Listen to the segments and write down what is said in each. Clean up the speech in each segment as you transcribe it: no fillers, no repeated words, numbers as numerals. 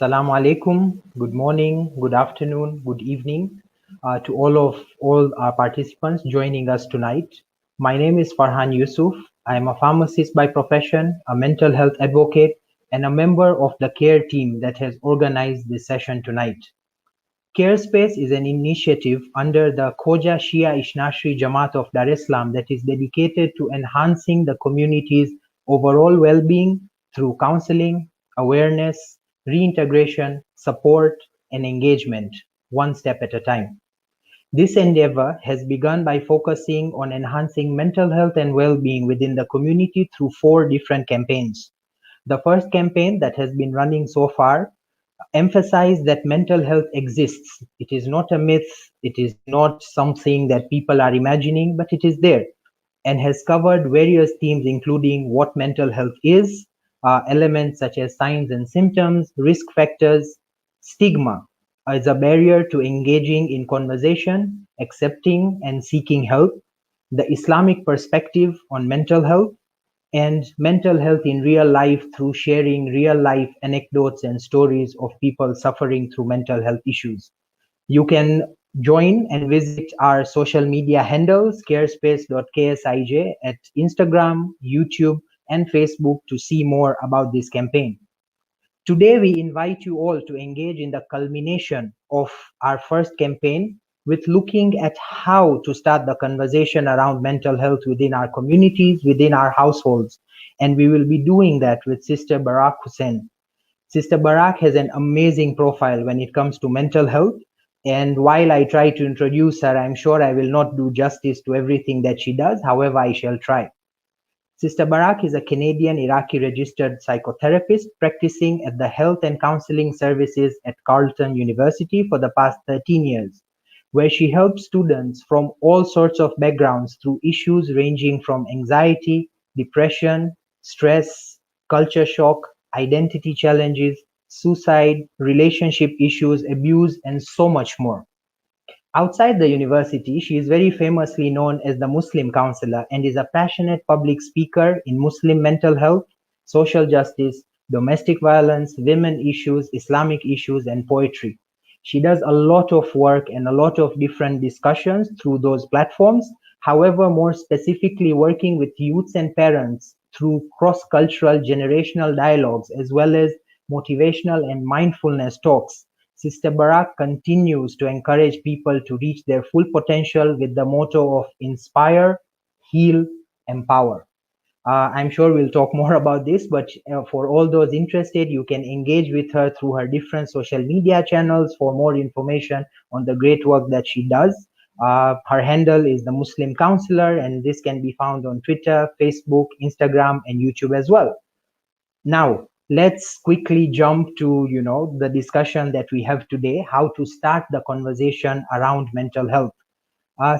Assalamu alaikum. Good morning, good afternoon, good evening to all our participants joining us tonight. My name is Farhan Yusuf. I am a pharmacist by profession, a mental health advocate, and a member of the care team that has organized this session tonight. Carespace is an initiative under the Khoja Shia Ishnashri Jamaat of Dar es Salaam that is dedicated to enhancing the community's overall well-being through counseling, awareness, reintegration, support, and engagement, one step at a time. This endeavor has begun by focusing on enhancing mental health and well-being within the community through 4 different campaigns. The first campaign that has been running so far emphasize that mental health exists. It is not a myth, it is not something that people are imagining, but it is there and has covered various themes including what mental health is, elements such as signs and symptoms, risk factors, stigma as a barrier to engaging in conversation, accepting and seeking help, the Islamic perspective on mental health, and mental health in real life through sharing real life anecdotes and stories of people suffering through mental health issues. You can join and visit our social media handles, carespace.ksij, at Instagram, YouTube, and Facebook to see more about this campaign. Today, we invite you all to engage in the culmination of our first campaign with looking at how to start the conversation around mental health within our communities, within our households. And we will be doing that with Sister Berak Hussain. Sister Berak has an amazing profile when it comes to mental health. And while I try to introduce her, I'm sure I will not do justice to everything that she does. However, I shall try. Sister Berak is a Canadian Iraqi registered psychotherapist practicing at the Health and Counseling Services at Carleton University for the past 13 years, where she helps students from all sorts of backgrounds through issues ranging from anxiety, depression, stress, culture shock, identity challenges, suicide, relationship issues, abuse, and so much more. Outside the university, she is very famously known as the Muslim counselor and is a passionate public speaker in Muslim mental health, social justice, domestic violence, women issues, Islamic issues, and poetry. She does a lot of work and a lot of different discussions through those platforms. However, more specifically working with youths and parents through cross-cultural generational dialogues as well as motivational and mindfulness talks. Sister Berak continues to encourage people to reach their full potential with the motto of inspire, heal, empower. I'm sure we'll talk more about this, but for all those interested, you can engage with her through her different social media channels for more information on the great work that she does. Her handle is the Muslim Counselor, and this can be found on Twitter, Facebook, Instagram, and YouTube as well. Now, let's quickly jump to, the discussion that we have today, how to start the conversation around mental health.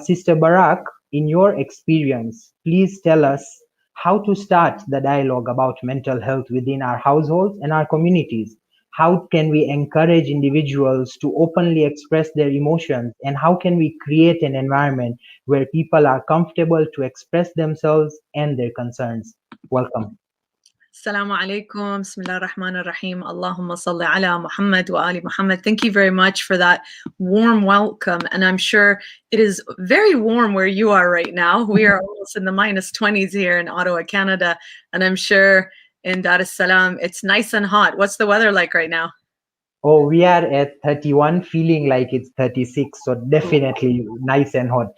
Sister Berak, in your experience, please tell us how to start the dialogue about mental health within our households and our communities. How can we encourage individuals to openly express their emotions, and how can we create an environment where people are comfortable to express themselves and their concerns? Welcome. Assalamu alaikum. Bismillah ar-Rahman ar-Rahim. Allahumma salli ala Muhammad wa ali Muhammad. Thank you very much for that warm welcome. And I'm sure it is very warm where you are right now. We are almost in the -20s here in Ottawa, Canada. And I'm sure in Dar es Salaam, it's nice and hot. What's the weather like right now? Oh, we are at 31, feeling like it's 36. So definitely nice and hot.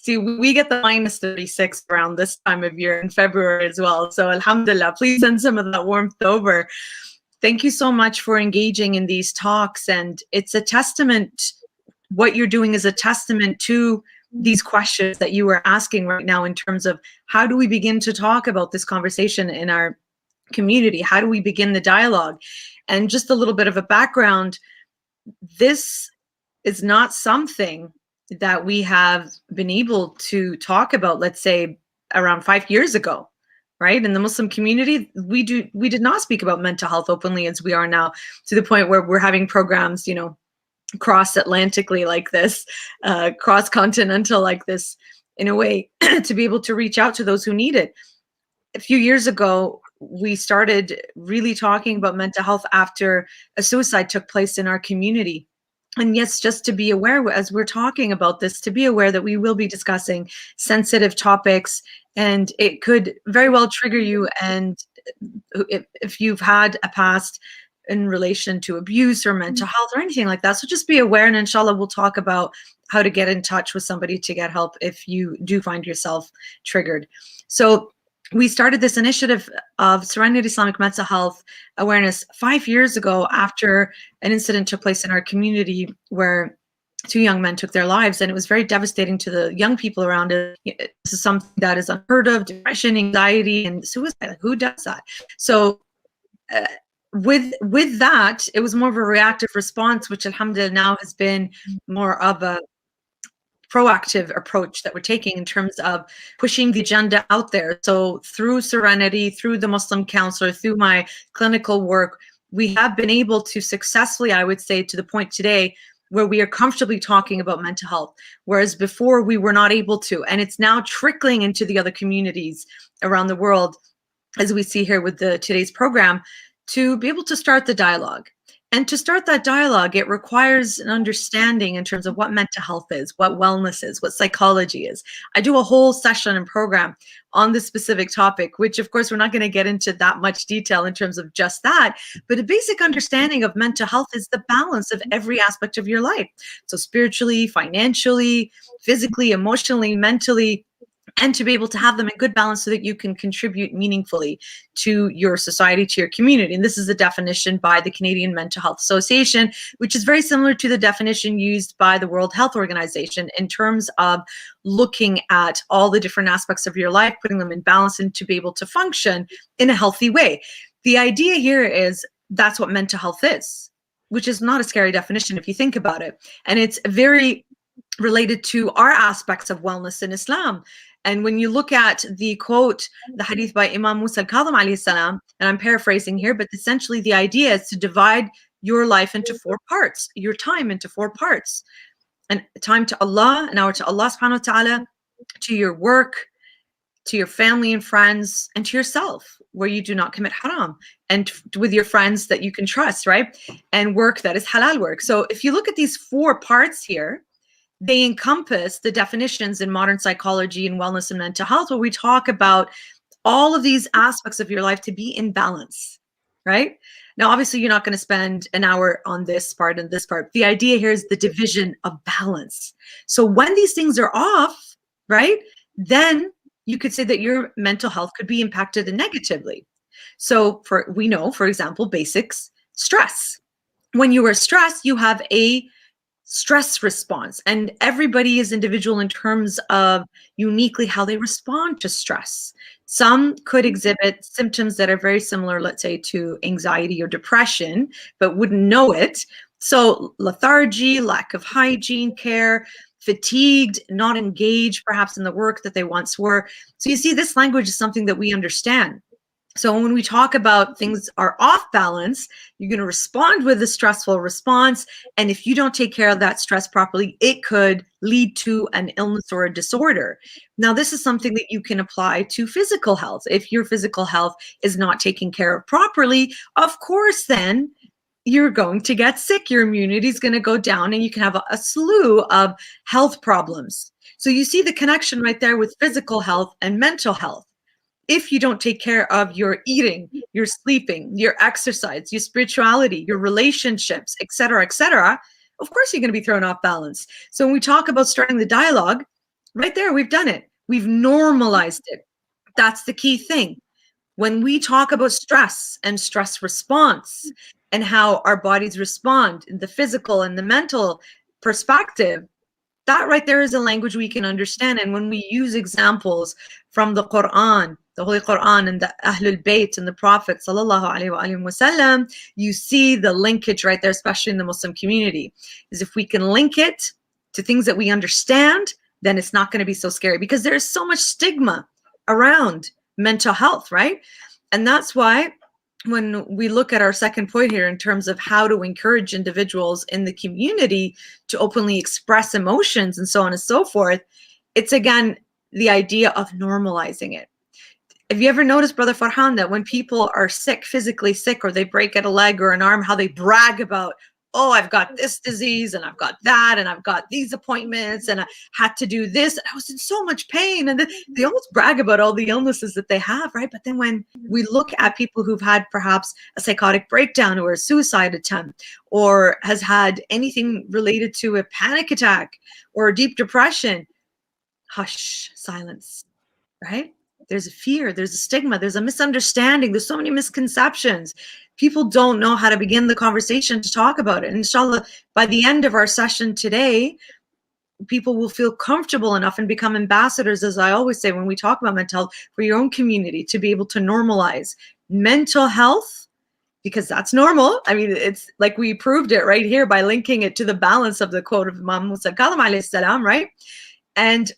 See, we get the -36 around this time of year in February as well. So alhamdulillah, please send some of that warmth over. Thank you so much for engaging in these talks. And it's a testament, what you're doing is a testament to these questions that you are asking right now in terms of how do we begin to talk about this conversation in our community? How do we begin the dialogue? And just a little bit of a background, this is not something that we have been able to talk about, let's say around 5 years ago, right? In the Muslim community, we did not speak about mental health openly as we are now, to the point where we're having programs, cross-Atlantically like this, cross-continental like this, in a way to be able to reach out to those who need it. A few years ago, we started really talking about mental health after a suicide took place in our community. And yes, just to be aware, as we're talking about this, to be aware that we will be discussing sensitive topics, and it could very well trigger you. And if you've had a past in relation to abuse or mental health or anything like that, so just be aware, and inshallah we'll talk about how to get in touch with somebody to get help if you do find yourself triggered. So we started this initiative of Surrounding Islamic mental health awareness 5 years ago after an incident took place in our community where 2 young men took their lives, and it was very devastating to the young people around it. This is something that is unheard of: depression, anxiety, and suicide. Who does that? So with that, it was more of a reactive response, which alhamdulillah now has been more of a proactive approach that we're taking in terms of pushing the agenda out there. So through Serenity, through the Muslim Counselor, through my clinical work, we have been able to successfully, I would say, to the point today where we are comfortably talking about mental health, whereas before we were not able to. And it's now trickling into the other communities around the world, as we see here with today's program, to be able to start the dialogue. And to start that dialogue, it requires an understanding in terms of what mental health is, what wellness is, what psychology is. I do a whole session and program on this specific topic, which of course we're not going to get into that much detail in terms of just that, but a basic understanding of mental health is the balance of every aspect of your life. So spiritually, financially, physically, emotionally, mentally, and to be able to have them in good balance so that you can contribute meaningfully to your society, to your community. And this is a definition by the Canadian Mental Health Association, which is very similar to the definition used by the World Health Organization in terms of looking at all the different aspects of your life, putting them in balance, and to be able to function in a healthy way. The idea here is that's what mental health is, which is not a scary definition if you think about it. And it's very related to our aspects of wellness in Islam. And when you look at the quote, the hadith by Imam Musa al-Kadhim alayhi salam, and I'm paraphrasing here, but essentially the idea is to divide your life into 4 parts, your time into 4 parts. And time to Allah, an hour to Allah subhanahu wa ta'ala, to your work, to your family and friends, and to yourself, where you do not commit haram, and with your friends that you can trust, right? And work that is halal work. So if you look at these 4 parts here, they encompass the definitions in modern psychology and wellness and mental health, where we talk about all of these aspects of your life to be in balance, right? Now, obviously, you're not going to spend an hour on this part and this part. The idea here is the division of balance. So when these things are off, right, then you could say that your mental health could be impacted negatively. So we know, for example, basics, stress. When you are stressed, you have a stress response, and everybody is individual in terms of uniquely how they respond to stress. Some could exhibit symptoms that are very similar, let's say, to anxiety or depression, but wouldn't know it. So lethargy, lack of hygiene care, fatigued, not engaged perhaps in the work that they once were. So you see, this language is something that we understand. So when we talk about things are off balance, you're going to respond with a stressful response. And if you don't take care of that stress properly, it could lead to an illness or a disorder. Now, this is something that you can apply to physical health. If your physical health is not taken care of properly, of course, then you're going to get sick. Your immunity is going to go down, and you can have a slew of health problems. So you see the connection right there with physical health and mental health. If you don't take care of your eating, your sleeping, your exercise, your spirituality, your relationships, et cetera, of course you're going to be thrown off balance. So when we talk about starting the dialogue, right there, we've done it. We've normalized it. That's the key thing. When we talk about stress and stress response and how our bodies respond in the physical and the mental perspective, that right there is a language we can understand. And when we use examples from the Quran, the Holy Quran, and the Ahlul Bayt and the Prophet sallallahu alaihi wasallam, you see the linkage right there, especially in the Muslim community. Is if we can link it to things that we understand, then it's not going to be so scary, because there is so much stigma around mental health, right? And that's why when we look at our second point here in terms of how to encourage individuals in the community to openly express emotions and so on and so forth, it's again the idea of normalizing it. Have you ever noticed, Brother Farhan, that when people are sick, physically sick, or they break at a leg or an arm, how they brag about, oh, I've got this disease and I've got that and I've got these appointments and I had to do this and I was in so much pain. And they almost brag about all the illnesses that they have, right? But then when we look at people who've had perhaps a psychotic breakdown or a suicide attempt or has had anything related to a panic attack or a deep depression, hush, silence, right? There's a fear, there's a stigma, there's a misunderstanding, there's so many misconceptions. People don't know how to begin the conversation to talk about it. And inshallah, by the end of our session today, people will feel comfortable enough and become ambassadors, as I always say when we talk about mental health, for your own community, to be able to normalize mental health, because that's normal. I mean, it's like we proved it right here by linking it to the balance of the quote of Imam Musa Kadhim alayhi salam, right? And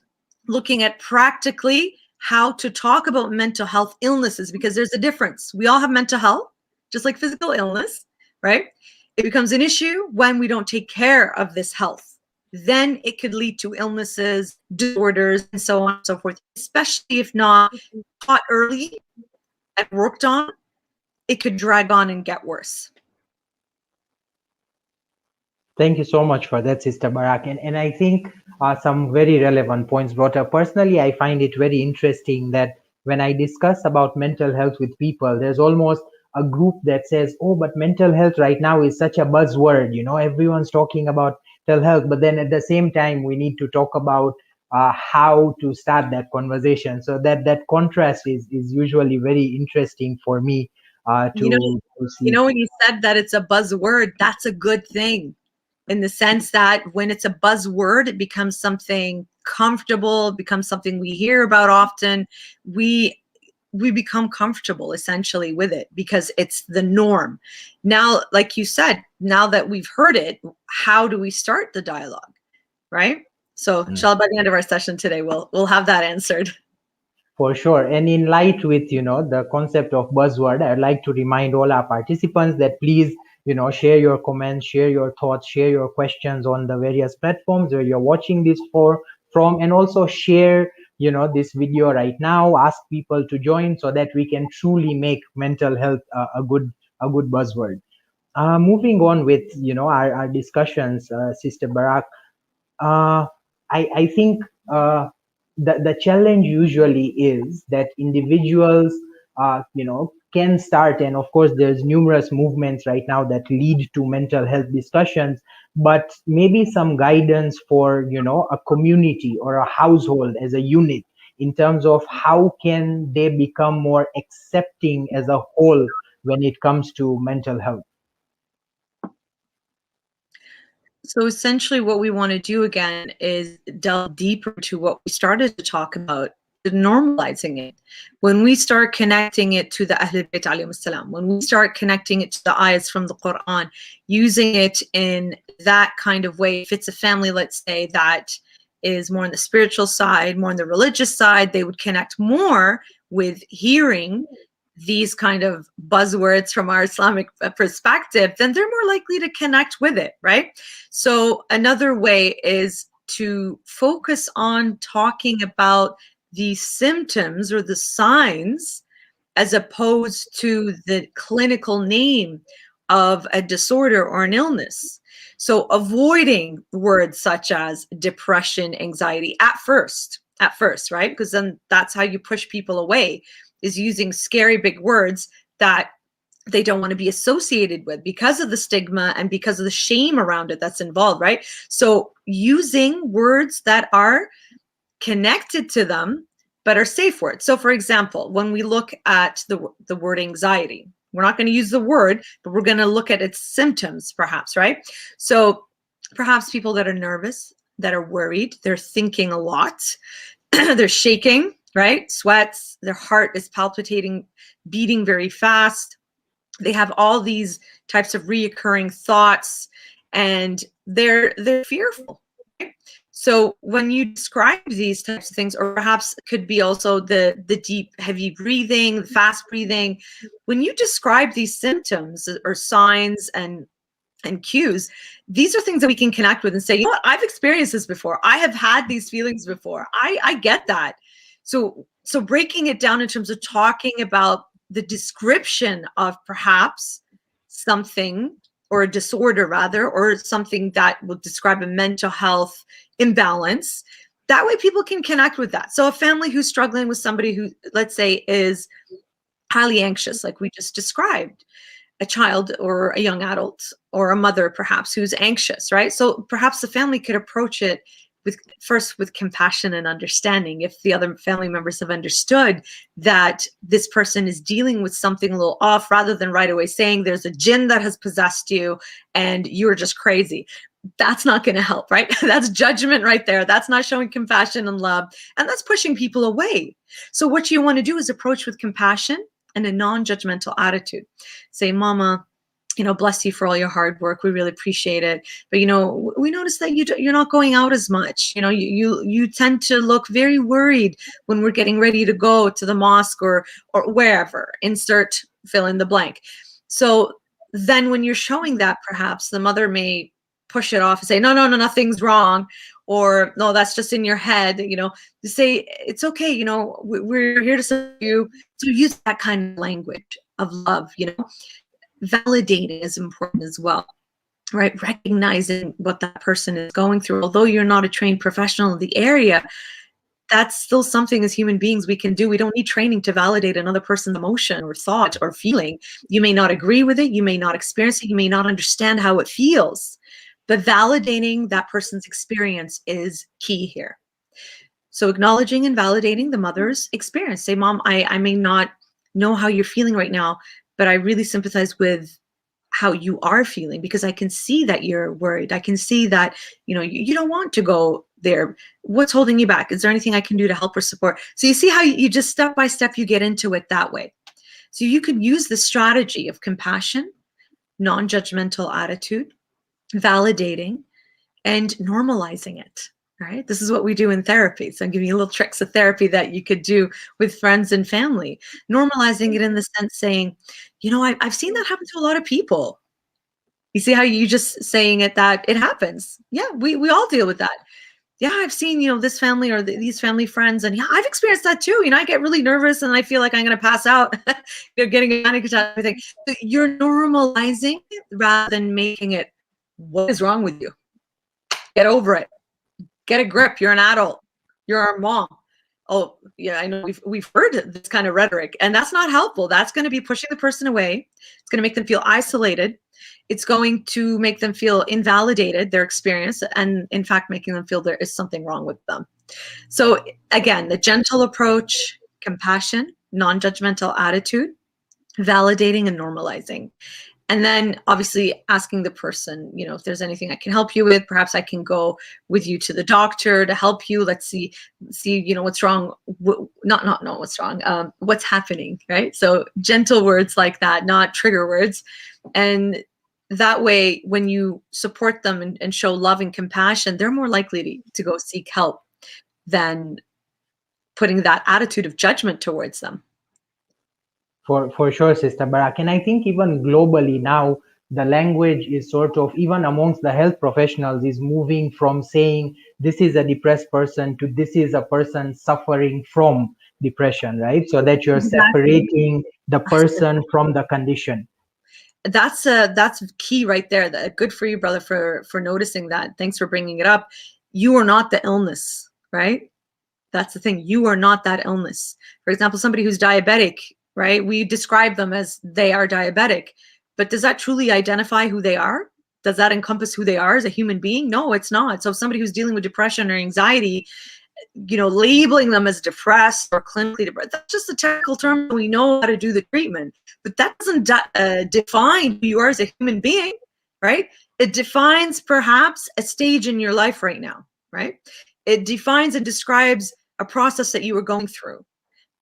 looking at practically how to talk about mental health illnesses, because there's a difference. We all have mental health, just like physical illness, right? It becomes an issue when we don't take care of this health. Then it could lead to illnesses, disorders, and so on and so forth, especially if not caught early and worked on, it could drag on and get worse. Thank you so much for that, Sister Berak. And I think some very relevant points brought up. Personally, I find it very interesting that when I discuss about mental health with people, there's almost a group that says, oh, but mental health right now is such a buzzword. You know, everyone's talking about mental health, but then at the same time, we need to talk about how to start that conversation. So that contrast is usually very interesting for me to see. You know, when you said that it's a buzzword, that's a good thing, in the sense that when it's a buzzword, it becomes something comfortable, it becomes something we hear about often. We become comfortable essentially with it because it's the norm. Now, like you said, now that we've heard it, how do we start the dialogue, right? So inshallah, by the end of our session today, we'll have that answered. For sure. And in light with, the concept of buzzword, I'd like to remind all our participants that please, share your comments, share your thoughts, share your questions on the various platforms where you're watching this from, and also share, this video right now, ask people to join so that we can truly make mental health a good buzzword. Moving on with, our discussions, Sister Berak, I think the challenge usually is that individuals, can start, and of course, there's numerous movements right now that lead to mental health discussions, but maybe some guidance for, a community or a household as a unit in terms of how can they become more accepting as a whole when it comes to mental health. So essentially what we want to do again is delve deeper to what we started to talk about, normalizing it. When we start connecting it to the Ahlul Bayt alayhim salam, when we start connecting it to the ayahs from the Quran, using it in that kind of way, if it's a family, let's say, that is more on the spiritual side, more on the religious side, they would connect more with hearing these kind of buzzwords from our Islamic perspective, then they're more likely to connect with it, right? So another way is to focus on talking about the symptoms or the signs as opposed to the clinical name of a disorder or an illness. So avoiding words such as depression, anxiety at first, right? Because then that's how you push people away, is using scary big words that they don't want to be associated with because of the stigma and because of the shame around it that's involved, right? So using words that are connected to them, but are safe words. So for example, when we look at the word anxiety, we're not going to use the word, but we're going to look at its symptoms perhaps, right? So perhaps people that are nervous, that are worried, they're thinking a lot, they're shaking, right? Sweats, their heart is palpitating, beating very fast. They have all these types of reoccurring thoughts and they're fearful. Right? So when you describe these types of things, or perhaps it could be also the deep, heavy breathing, the fast breathing, when you describe these symptoms or signs and cues, these are things that we can connect with and say, you know what, I've experienced this before. I have had these feelings before. I get that. So So breaking it down in terms of talking about the description of perhaps something, or a disorder rather, or something that will describe a mental health imbalance. That way people can connect with that. So a family who's struggling with somebody who, let's say, is highly anxious, like we just described, a child or a young adult or a mother perhaps who's anxious, right? So perhaps the family could approach it with, first, with compassion and understanding. If the other family members have understood that this person is dealing with something a little off, rather than right away saying there's a jinn that has possessed you and you're just crazy. That's not going to help, right? That's judgment right there. That's not showing compassion and love, and that's pushing people away. So what you want to do is approach with compassion and a non-judgmental attitude. Say, Mama, bless you for all your hard work. We really appreciate it. But, we notice that you're not going out as much. You tend to look very worried when we're getting ready to go to the mosque or wherever, insert, fill in the blank. So then when you're showing that, perhaps the mother may push it off and say, no, nothing's wrong. Or, no, that's just in your head. To say, it's okay. We're here to serve you. So use that kind of language of love. Validating is important as well, right? Recognizing what that person is going through. Although you're not a trained professional in the area, that's still something as human beings we can do. We don't need training to validate another person's emotion or thought or feeling. You may not agree with it. You may not experience it. You may not understand how it feels. But validating that person's experience is key here. So acknowledging and validating the mother's experience. Say, Mom, I may not know how you're feeling right now, but I really sympathize with how you are feeling, because I can see that you're worried. I can see that, you don't want to go there. What's holding you back? Is there anything I can do to help or support? So you see how you just step by step, you get into it that way. So you could use the strategy of compassion, non-judgmental attitude, validating, and normalizing it. Right? This is what we do in therapy. So I'm giving you little tricks of therapy that you could do with friends and family. Normalizing it in the sense saying, I've seen that happen to a lot of people. You see how you just saying it, that it happens. Yeah, we all deal with that. Yeah, I've seen, this family or these family friends, and yeah, I've experienced that too. I get really nervous and I feel like I'm going to pass out, getting a panic attack, everything. So you're normalizing it rather than making it, what is wrong with you? Get over it. Get a grip. You're an adult. You're our mom. Oh, yeah, I know we've heard this kind of rhetoric, and that's not helpful. That's going to be pushing the person away. It's going to make them feel isolated. It's going to make them feel invalidated, their experience, and in fact, making them feel there is something wrong with them. So again, the gentle approach, compassion, non-judgmental attitude, validating and normalizing. And then obviously asking the person, if there's anything I can help you with, perhaps I can go with you to the doctor to help you. Let's see, what's wrong. Not know what's wrong, what's happening, right? So gentle words like that, not trigger words. And that way, when you support them and show love and compassion, they're more likely to go seek help than putting that attitude of judgment towards them. For sure, Sister Barak. And I think even globally now, the language is sort of, even amongst the health professionals, is moving from saying this is a depressed person to this is a person suffering from depression, right? So that you're separating the person from the condition. That's key right there. Good for you, brother, for noticing that. Thanks for bringing it up. You are not the illness, right? That's the thing. You are not that illness. For example, somebody who's diabetic, right? We describe them as they are diabetic, but does that truly identify who they are? Does that encompass who they are as a human being? No, it's not. So somebody who's dealing with depression or anxiety, labeling them as depressed or clinically depressed, that's just a technical term. We know how to do the treatment, but that doesn't define who you are as a human being, right? It defines perhaps a stage in your life right now, right? It defines and describes a process that you were going through.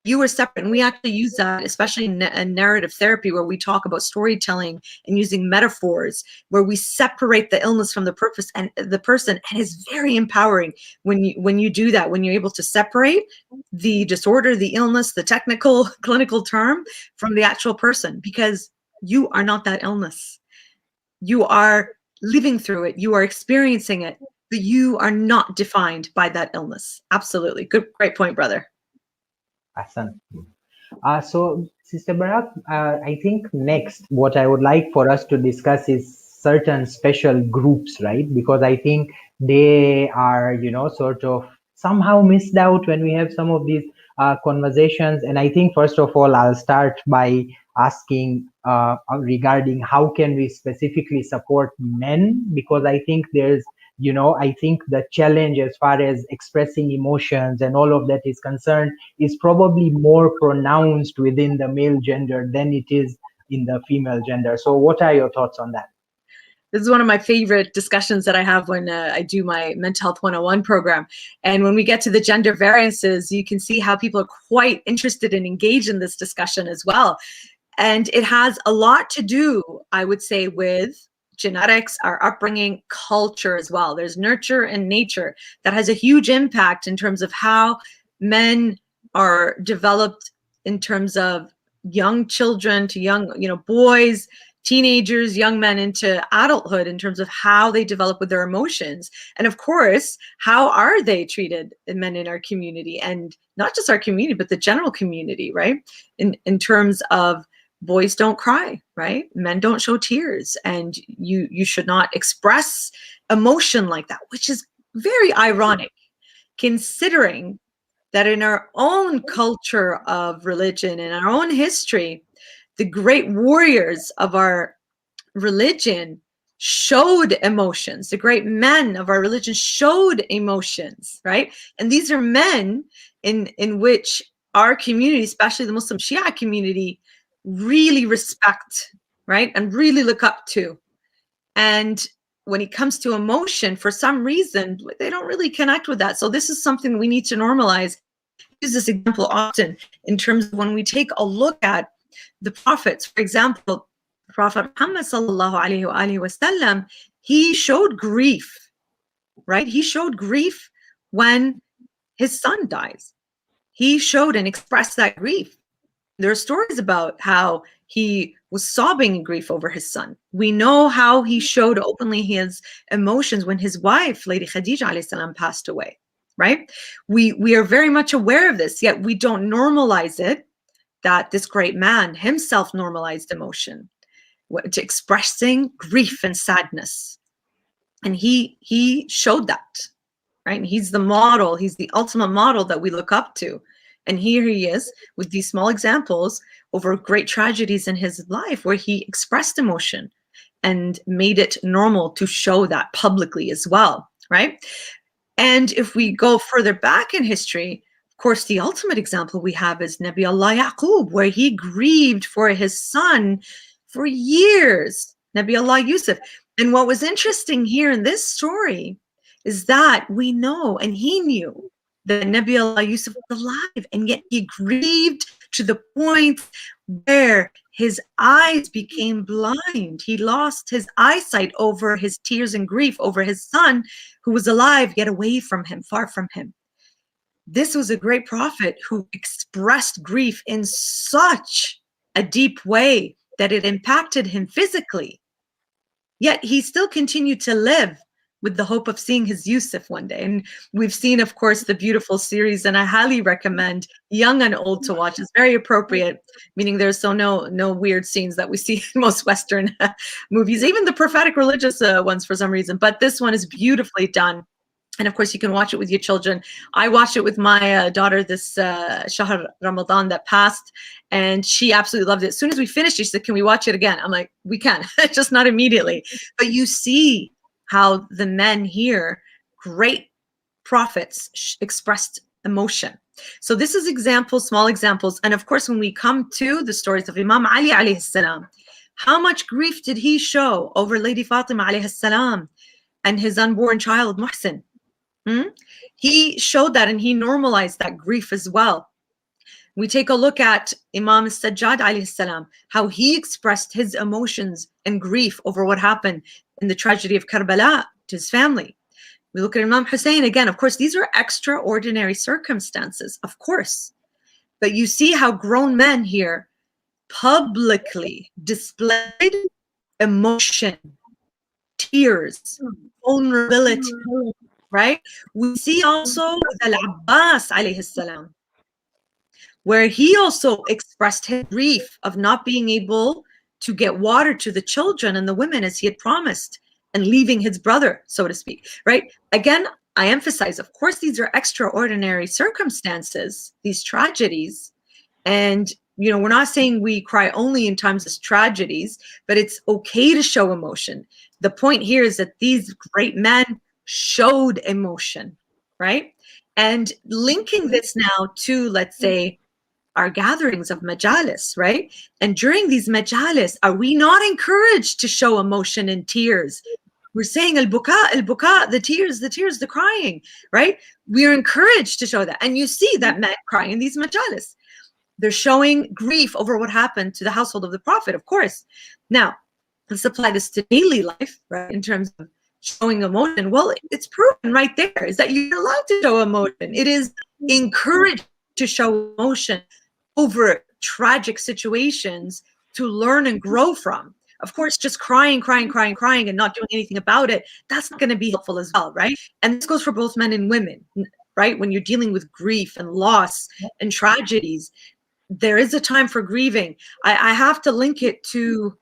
You were separate, and we actually use that, especially in narrative therapy, where we talk about storytelling and using metaphors, where we separate the illness from the purpose and the person, and it's very empowering when you do that. When you're able to separate the disorder, the illness, the technical clinical term from the actual person, because you are not that illness. You are living through it. You are experiencing it, but you are not defined by that illness. Absolutely, great point, brother. Ahsan. So, Sister Barak, I think next what I would like for us to discuss is certain special groups, right? Because I think they are, sort of somehow missed out when we have some of these conversations. And I think first of all, I'll start by asking regarding how can we specifically support men, because I think there's I think the challenge as far as expressing emotions and all of that is concerned is probably more pronounced within the male gender than it is in the female gender. So what are your thoughts on that? This is one of my favorite discussions that I have when I do my mental health 101 program. And when we get to the gender variances, you can see how people are quite interested and engaged in this discussion as well. And it has a lot to do, I would say, with genetics, our upbringing, culture as well. There's nurture and nature that has a huge impact in terms of how men are developed in terms of young children to young, boys, teenagers, young men into adulthood in terms of how they develop with their emotions. And of course, how are they treated, men in our community, and not just our community, but the general community, right? In terms of boys don't cry, right? Men don't show tears, and you should not express emotion like that, which is very ironic considering that in our own culture of religion, in our own history, the great warriors of our religion showed emotions. The great men of our religion showed emotions, right? And these are men in which our community, especially the Muslim Shia community, really respect, right? And really look up to. And when it comes to emotion, for some reason, they don't really connect with that. So this is something we need to normalize. Use this example often in terms of when we take a look at the prophets. For example, Prophet Muhammad sallallahu alaihi wasallam, he showed grief, right? He showed grief when his son dies. He showed and expressed that grief. There are stories about how he was sobbing in grief over his son. We know how he showed openly his emotions when his wife, Lady Khadija alayhi salam, passed away, right? We are very much aware of this, yet we don't normalize it, that this great man himself normalized emotion to expressing grief and sadness. And he showed that, right? And he's the model, he's the ultimate model that we look up to. And here he is with these small examples over great tragedies in his life where he expressed emotion and made it normal to show that publicly as well, right? And if we go further back in history, of course, the ultimate example we have is Nabi Allah Yaqub, where he grieved for his son for years, Nabi Allah Yusuf. And what was interesting here in this story is that we know, and he knew, that Nabi Allah Yusuf was alive, and yet he grieved to the point where his eyes became blind. He lost his eyesight over his tears and grief over his son who was alive, yet away from him, far from him. This was a great prophet who expressed grief in such a deep way that it impacted him physically. Yet he still continued to live with the hope of seeing his Yusuf one day. And we've seen, of course, the beautiful series, and I highly recommend young and old to watch. It's very appropriate, meaning there's no weird scenes that we see in most Western movies, even the prophetic religious ones for some reason. But this one is beautifully done. And of course, you can watch it with your children. I watched it with my daughter this Shahr Ramadan that passed, and she absolutely loved it. As soon as we finished, she said, "Can we watch it again?" I'm like, "We can," just not immediately. But you see how the men here, great prophets, expressed emotion. So this is examples, small examples. And of course, when we come to the stories of Imam Ali alayhi salam, how much grief did he show over Lady Fatima alayhi salam and his unborn child Muhsin? He showed that, and he normalized that grief as well. We take a look at Imam Sajjad alayhi salam, how he expressed his emotions and grief over what happened in the tragedy of Karbala to his family. We look at Imam Hussain again. Of course, these are extraordinary circumstances, of course. But you see how grown men here publicly displayed emotion, tears, vulnerability, right? We see also with Al-Abbas alayhi salam, where he also expressed his grief of not being able to get water to the children and the women as he had promised, and leaving his brother, so to speak, right? Again, I emphasize, of course, these are extraordinary circumstances, these tragedies. And, you know, we're not saying we cry only in times of tragedies, but it's okay to show emotion. The point here is that these great men showed emotion, right? And linking this now to, let's say, our gatherings of majalis, right? And during these majalis, are we not encouraged to show emotion and tears? We're saying al-buka, the tears, the crying, right? We are encouraged to show that. And you see that men crying in these majalis. They're showing grief over what happened to the household of the Prophet, of course. Now, let's apply this to daily life, right? In terms of showing emotion. Well, it's proven right there is that you're allowed to show emotion. It is encouraged to show emotion over tragic situations to learn and grow from. Of course, just crying and not doing anything about it, that's not going to be helpful as well, right? And this goes for both men and women, right? When you're dealing with grief and loss and tragedies, there is a time for grieving. I have to link it to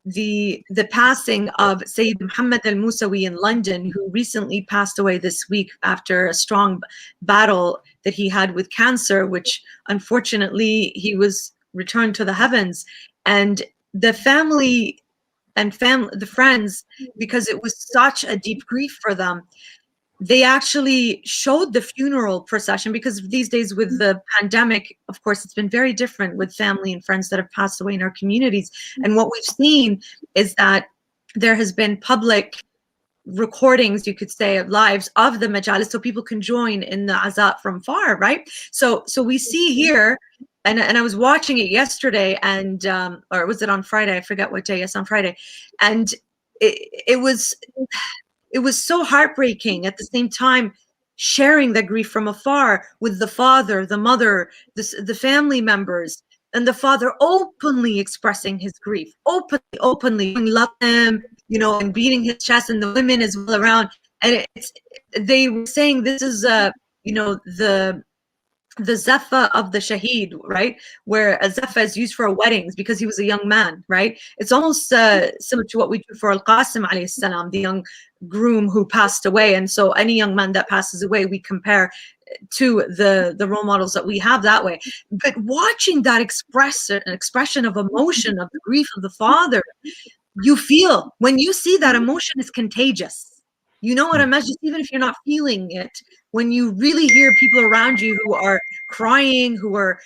the passing of Sayyid Muhammad al-Musawi in London, who recently passed away this week after a strong battle that he had with cancer, which unfortunately he was returned to the heavens. And the family and the friends, because it was such a deep grief for them, they actually showed the funeral procession, because these days with the pandemic, of course, it's been very different with family and friends that have passed away in our communities. And what we've seen is that there has been public recordings, you could say, of lives of the majalis, so people can join in the azat from far, right? So we see here, and I was watching it yesterday, and or was it on Friday? I forget what day. Yes, on Friday, and it was so heartbreaking. At the same time, sharing that grief from afar with the father, the mother, the family members, and the father openly expressing his grief, openly love him, you know, and beating his chest, and the women as well around. And they were saying this is you know, the zaffa of the shaheed, right? Where a zaffa is used for weddings because he was a young man, right? It's almost similar to what we do for Al-Qasim alayhi salam, the young groom who passed away. And so any young man that passes away, we compare to the role models that we have that way. But watching that expression of emotion, of the grief of the father, you feel, when you see that emotion is contagious. You know what I mean? Just even if you're not feeling it, when you really hear people around you who are crying, who are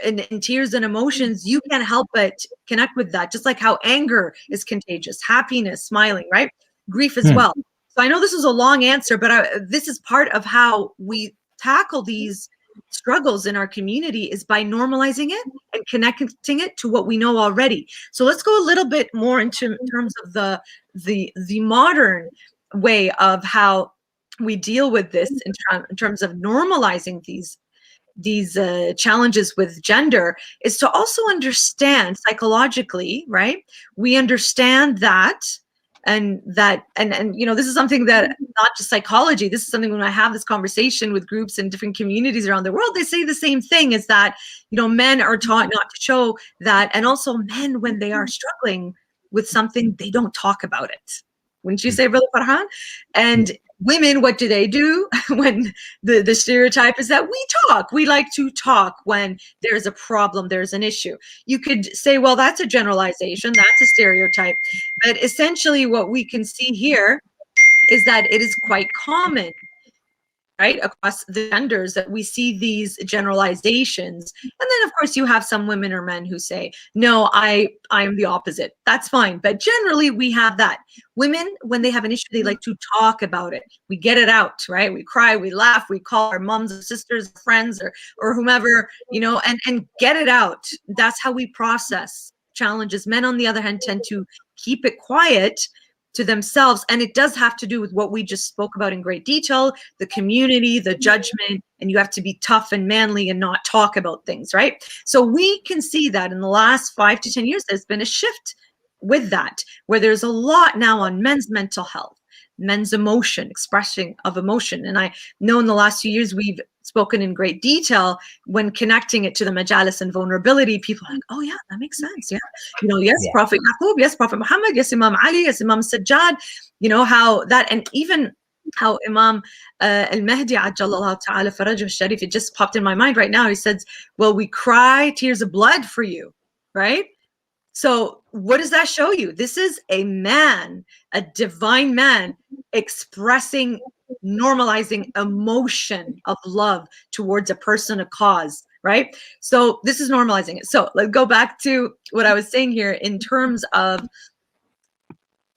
in tears and emotions, you can't help but connect with that. Just like how anger is contagious, happiness, smiling, right? Grief as well. So I know this is a long answer, but this is part of how we tackle these struggles in our community, is by normalizing it and connecting it to what we know already. So let's go a little bit more into terms of the modern way of how we deal with this in terms of normalizing these challenges with gender, is to also understand psychologically, right? We understand that, and you know, this is something that not just psychology, this is something when I have this conversation with groups in different communities around the world, they say the same thing, is that, you know, men are taught not to show that, and also men, when they are struggling with something, they don't talk about it. Wouldn't you say, Brother Farhan? And women, what do? When the stereotype is that we like to talk when there's a problem, there's an issue. You could say, well, that's a generalization, that's a stereotype. But essentially what we can see here is that it is quite common, right, across the genders, that we see these generalizations. And then of course you have some women or men who say, no, I am the opposite. That's fine. But generally we have that. Women, when they have an issue, they like to talk about it. We get it out, right? We cry, we laugh, we call our moms or sisters, friends, or whomever, you know, and get it out. That's how we process challenges. Men, on the other hand, tend to keep it quiet to themselves. And it does have to do with what we just spoke about in great detail, the community, the judgment, and you have to be tough and manly and not talk about things, right? So we can see that in the last 5 to 10 years, there's been a shift with that, where there's a lot now on men's mental health. men's emotion, expressing of emotion. And I know in the last few years we've spoken in great detail when connecting it to the Majalis and vulnerability. People are like, oh yeah, that makes sense. Yeah. You know, yes, Yeah. Prophet Yaqub, yes, Prophet Muhammad, yes, Imam Ali, yes, Imam Sajjad, you know, how that, and even how Imam al-Mahdi Ajjalallahu Ta'ala Farajah Sharif, it just popped in my mind right now. He says, well, we cry tears of blood for you, right? So what does that show you? This is a man, a divine man, expressing, normalizing emotion of love towards a person, a cause, right? So this is normalizing it. So let's go back to what I was saying here in terms of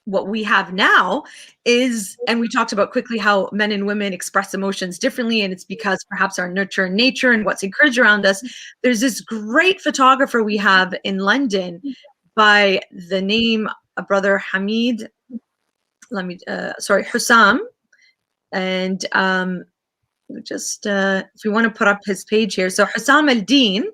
what we have now is, and we talked about quickly how men and women express emotions differently, and it's because perhaps our nurture and nature and what's encouraged around us. There's this great photographer we have in London by the name of Brother Hamid, Hussam, and just if you want to put up his page here, so Hussam al-Din.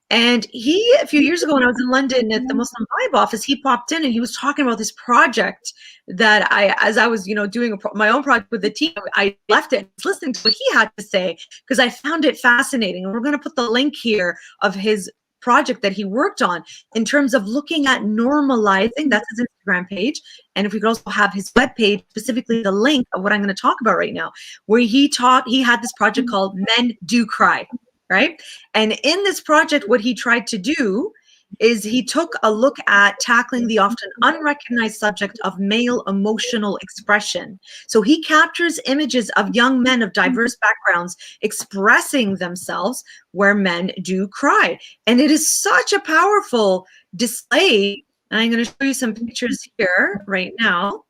And he, a few years ago when I was in London at the Muslim Vibe office, he popped in and he was talking about this project that as I was, you know, doing my own project with the team, I left it and was listening to what he had to say because I found it fascinating. And we're going to put the link here of his project that he worked on in terms of looking at normalizing. That's his Instagram page. And if we could also have his webpage, specifically the link of what I'm going to talk about right now, where he had this project called Men Do Cry. Right? And in this project, what he tried to do is he took a look at tackling the often unrecognized subject of male emotional expression. So he captures images of young men of diverse backgrounds expressing themselves where men do cry. And it is such a powerful display. And I'm going to show you some pictures here right now.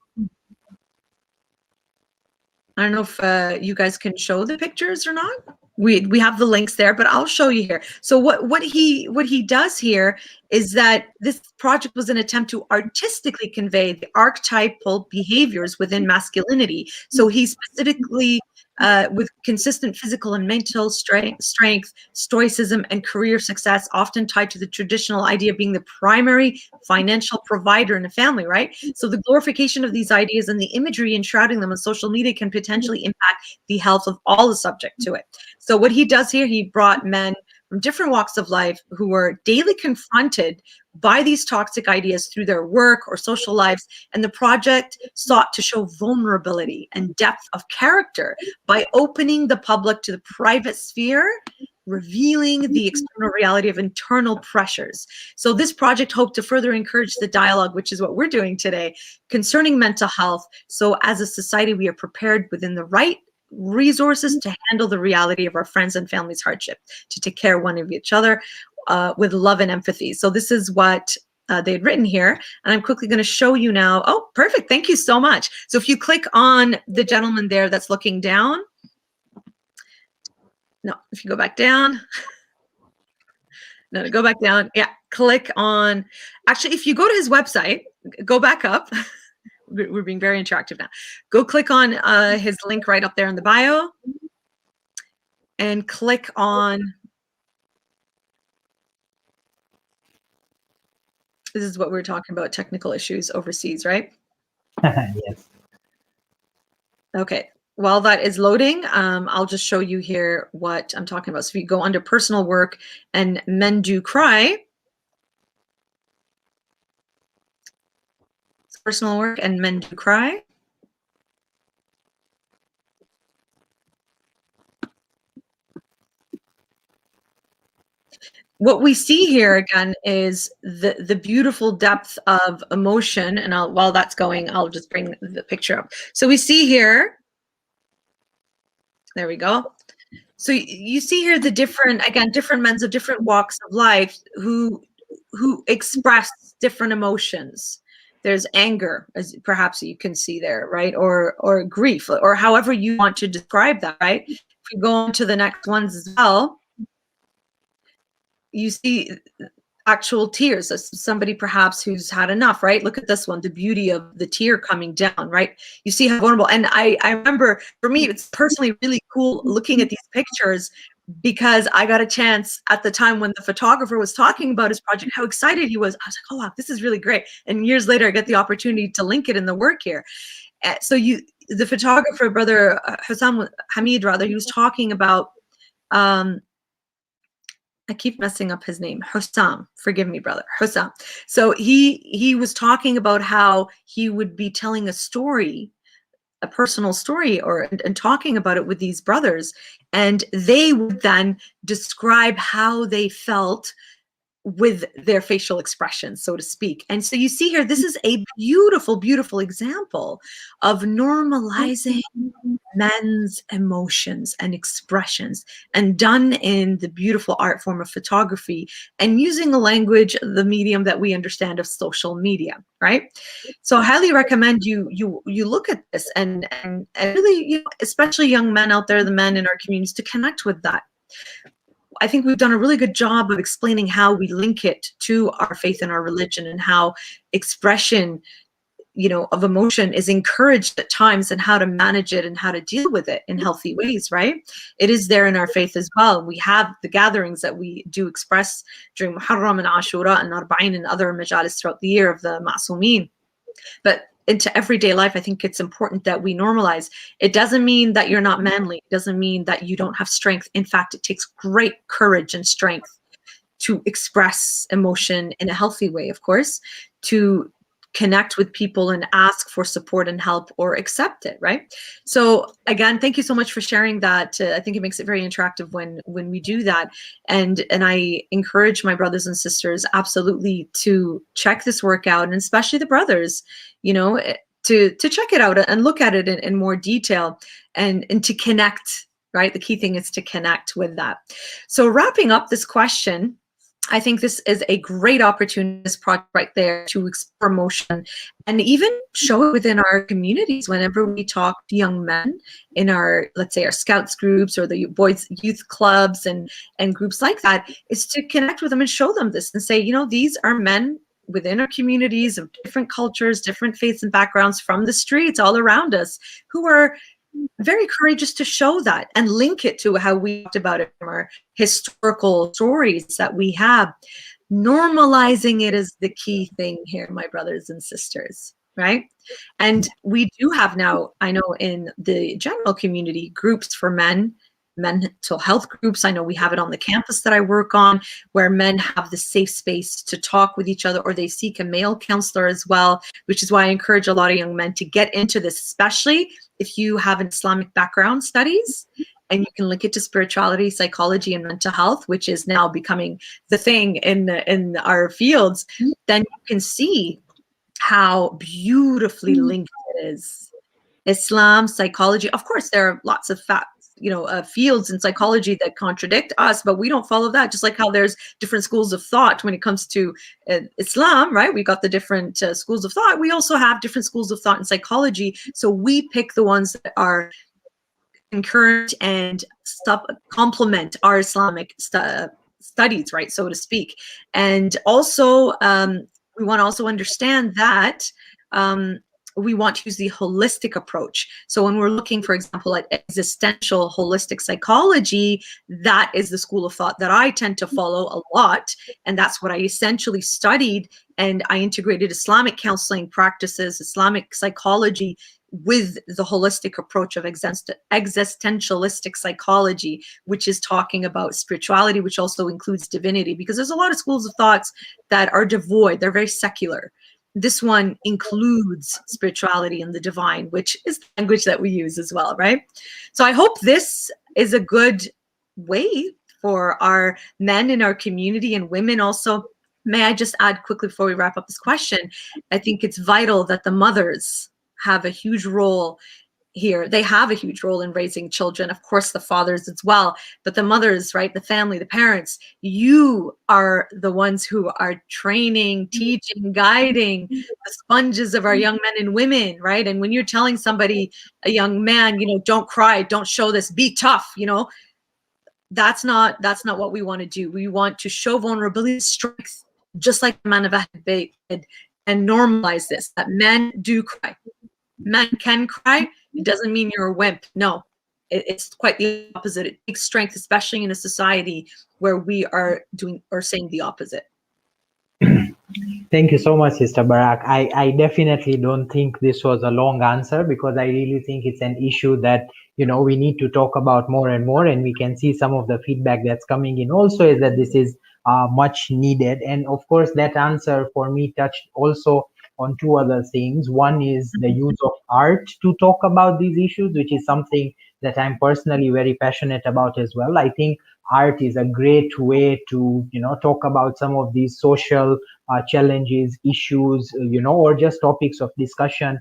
I don't know if you guys can show the pictures or not. We have the links there, but I'll show you here. So what he does here is that this project was an attempt to artistically convey the archetypal behaviors within masculinity. So he specifically with consistent physical and mental strength, stoicism, and career success, often tied to the traditional idea of being the primary financial provider in a family, right? So the glorification of these ideas and the imagery enshrouding them on social media can potentially impact the health of all the subject to it. So what he does here, he brought men from different walks of life who were daily confronted by these toxic ideas through their work or social lives. And the project sought to show vulnerability and depth of character by opening the public to the private sphere, revealing the external reality of internal pressures. So this project hoped to further encourage the dialogue, which is what we're doing today, concerning mental health. So as a society, we are prepared within the right resources to handle the reality of our friends and family's hardship, to take care one of each other with love and empathy. So this is what they had written here, and I'm quickly going to show you now. Oh, perfect. Thank you so much. So if you click on the gentleman there that's looking down, no, if you go back down, no, go back down. Yeah, click on, actually, if you go to his website, go back up. We're being very interactive now. Go click on his link right up there in the bio and click on, this is what we were talking about, technical issues overseas, right? Yes. Okay, while that is loading, I'll just show you here what I'm talking about. So if you go under personal work and Men Do Cry, personal work and Men Do Cry. What we see here again is the beautiful depth of emotion. And while that's going, I'll just bring the picture up. So we see here, there we go. So you see here the different men of different walks of life who express different emotions. There's anger, as perhaps you can see there, right? Or grief, or however you want to describe that, right? If we go on to the next ones as well, you see actual tears. So somebody perhaps who's had enough, right? Look at this one, the beauty of the tear coming down, right? You see how vulnerable. And I remember, for me, it's personally really cool looking at these pictures, because I got a chance at the time when the photographer was talking about his project, how excited he was. I was like, oh wow, this is really great. And years later, I get the opportunity to link it in the work here. So the photographer, brother Hussam Hamid, rather, he was talking about, I keep messing up his name, Hussam, forgive me, brother, Hussam. So he was talking about how he would be telling a story, a personal story, and talking about it with these brothers, and they would then describe how they felt with their facial expressions, so to speak. And so you see here, this is a beautiful, beautiful example of normalizing men's emotions and expressions, and done in the beautiful art form of photography, and using a language, the medium that we understand of social media, right? So I highly recommend you look at this, and really, especially young men out there, the men in our communities, to connect with that. I think we've done a really good job of explaining how we link it to our faith and our religion, and how expression, of emotion is encouraged at times, and how to manage it and how to deal with it in healthy ways, right? It is there in our faith as well. We have the gatherings that we do express during Muharram and Ashura and Arba'in and other Majalis throughout the year of the Ma'sumin. But into everyday life, I think it's important that we normalize. It doesn't mean that you're not manly. It doesn't mean that you don't have strength. In fact, it takes great courage and strength to express emotion in a healthy way, of course, to connect with people and ask for support and help, or accept it, right? So again, thank you so much for sharing that. I think it makes it very interactive when we do that. And I encourage my brothers and sisters absolutely to check this work out, and especially the brothers, to check it out and look at it in more detail, and to connect, right? The key thing is to connect with that. So wrapping up this question, I think this is a great opportunity, this project right there, to explore emotion and even show it within our communities. Whenever we talk to young men in our, let's say, our scouts groups or the boys youth clubs and groups like that, is to connect with them and show them this and say, these are men within our communities of different cultures, different faiths and backgrounds, from the streets all around us, who are very courageous to show that and link it to how we talked about it from our historical stories that we have. Normalizing it is the key thing here, my brothers and sisters, right? And we do have now, I know in the general community, groups for mental health groups. I know we have it on the campus that I work on, where men have the safe space to talk with each other, or they seek a male counselor as well, which is why I encourage a lot of young men to get into this, especially if you have an Islamic background studies, and you can link it to spirituality, psychology, and mental health, which is now becoming the thing in our fields. Then you can see how beautifully linked it is. Islam, psychology. Of course, there are lots of fields in psychology that contradict us, but we don't follow that. Just like how there's different schools of thought when it comes to Islam, right? We got the different schools of thought. We also have different schools of thought in psychology. So we pick the ones that are encourage and complement our Islamic studies, right, so to speak. And also, we want to also understand that we want to use the holistic approach. So when we're looking, for example, at existential holistic psychology, that is the school of thought that I tend to follow a lot. And that's what I essentially studied. And I integrated Islamic counseling practices, Islamic psychology, with the holistic approach of existentialistic psychology, which is talking about spirituality, which also includes divinity, because there's a lot of schools of thoughts that are devoid. They're very secular. This one includes spirituality and the divine, which is the language that we use as well, right? So I hope this is a good way for our men in our community, and women also. May I just add quickly before we wrap up this question, I think it's vital that the mothers have a huge role here. They have a huge role in raising children, of course the fathers as well, but the mothers, right, the family, the parents, you are the ones who are training, teaching, guiding, the sponges of our young men and women, right? And when you're telling somebody, a young man, don't cry, don't show this, be tough, that's not what we want to do. We want to show vulnerability, strength, just like the man of Ahad did, and normalize this, that men do cry. Men can cry. It doesn't mean you're a wimp. No, it's quite the opposite. It takes strength, especially in a society where we are doing or saying the opposite. Thank you so much, Sister Barak. I definitely don't think this was a long answer because I really think it's an issue that, we need to talk about more and more. And we can see some of the feedback that's coming in also is that this is much needed. And of course, that answer for me touched also on two other things. One is the use of art to talk about these issues, which is something that I'm personally very passionate about as well. I think art is a great way to, talk about some of these social challenges, issues, or just topics of discussion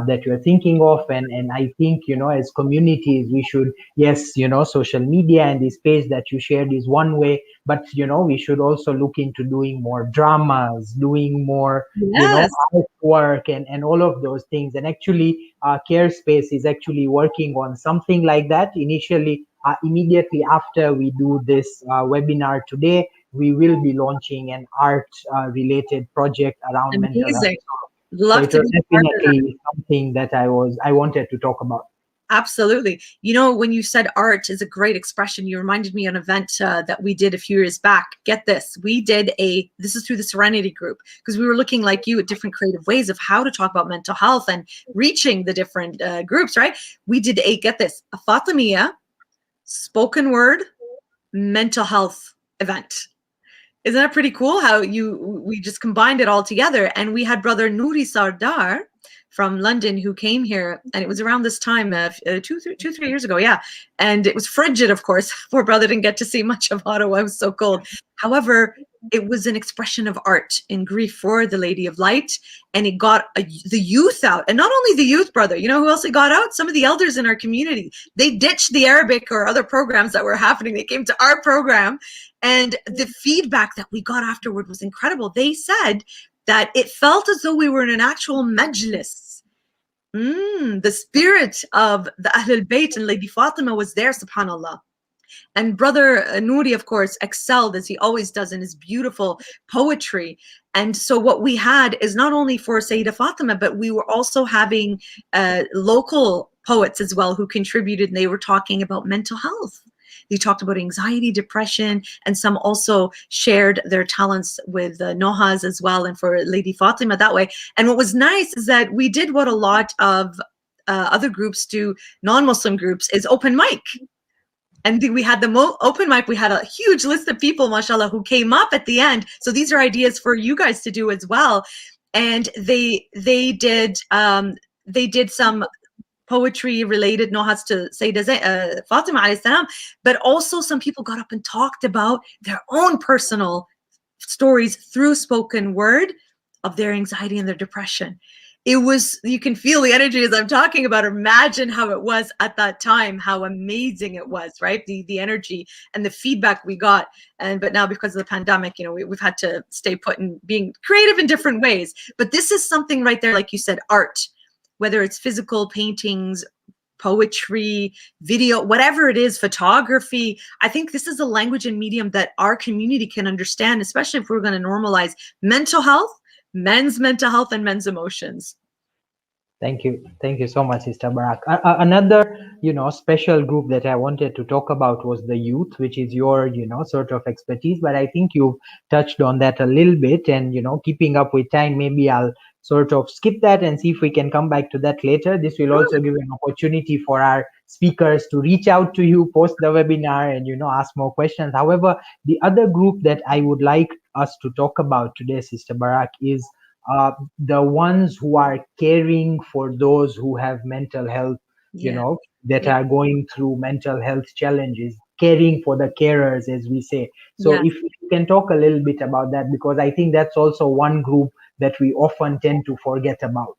that you're thinking of. And I think, as communities, we should, yes, social media and this page that you shared is one way, but, we should also look into doing more dramas, doing more, Yes. artwork and all of those things. And actually, CareSpace is actually working on something like that. Initially, immediately after we do this webinar today, we will be launching an art related project around mental health. Amazing. So Love it to was be part of that. definitely something that I wanted to talk about. Absolutely. You know, when you said art is a great expression, you reminded me of an event that we did a few years back. Get this, this is through the Serenity Group, because we were looking like you at different creative ways of how to talk about mental health and reaching the different groups, right? We did get this, a Fatimiyya spoken word mental health event. Isn't that pretty cool how we just combined it all together? And we had brother Nouri Sardar from London who came here, and it was around this time, 3 years ago, yeah. And it was frigid, of course. Poor brother didn't get to see much of Ottawa. It was so cold. However, it was an expression of art in grief for the Lady of Light, and it got the youth out. And not only the youth, brother, you know who else it got out? Some of the elders in our community. They ditched the Arabic or other programs that were happening. They came to our program, and the feedback that we got afterward was incredible. They said that it felt as though we were in an actual Majalis. The spirit of the Ahlul Bayt and Lady Fatima was there, subhanAllah. And brother Nouri, of course, excelled as he always does in his beautiful poetry. And so what we had is not only for Sayyidah Fatima, but we were also having local poets as well who contributed, and they were talking about mental health. They talked about anxiety, depression, and some also shared their talents with Nohas as well, and for Lady Fatima that way. And what was nice is that we did what a lot of other groups do, non-Muslim groups, is open mic. And we had the open mic. We had a huge list of people, mashallah, who came up at the end. So these are ideas for you guys to do as well. And they did some poetry related nohas to Sayyidah Fatima alayhi salam, but also some people got up and talked about their own personal stories through spoken word of their anxiety and their depression. It was, you can feel the energy as I'm talking about. Imagine how it was at that time, how amazing it was, right? The energy and the feedback we got. But now because of the pandemic, we've had to stay put and being creative in different ways. But this is something right there, like you said, art, whether it's physical paintings, poetry, video, whatever it is, photography. I think this is a language and medium that our community can understand, especially if we're going to normalize mental health, men's mental health, and men's emotions. Thank you so much, Sister Barak. Another, special group that I wanted to talk about was the youth, which is your, sort of expertise. But I think you've touched on that a little bit, and keeping up with time, maybe I'll sort of skip that and see if we can come back to that later. This will also give an opportunity for our speakers to reach out to you post the webinar and ask more questions. However, the other group that I would like us to talk about today, Sister Barak, is the ones who are caring for those who have mental health, that are going through mental health challenges, caring for the carers, as we say. So if you can talk a little bit about that, because I think that's also one group that we often tend to forget about.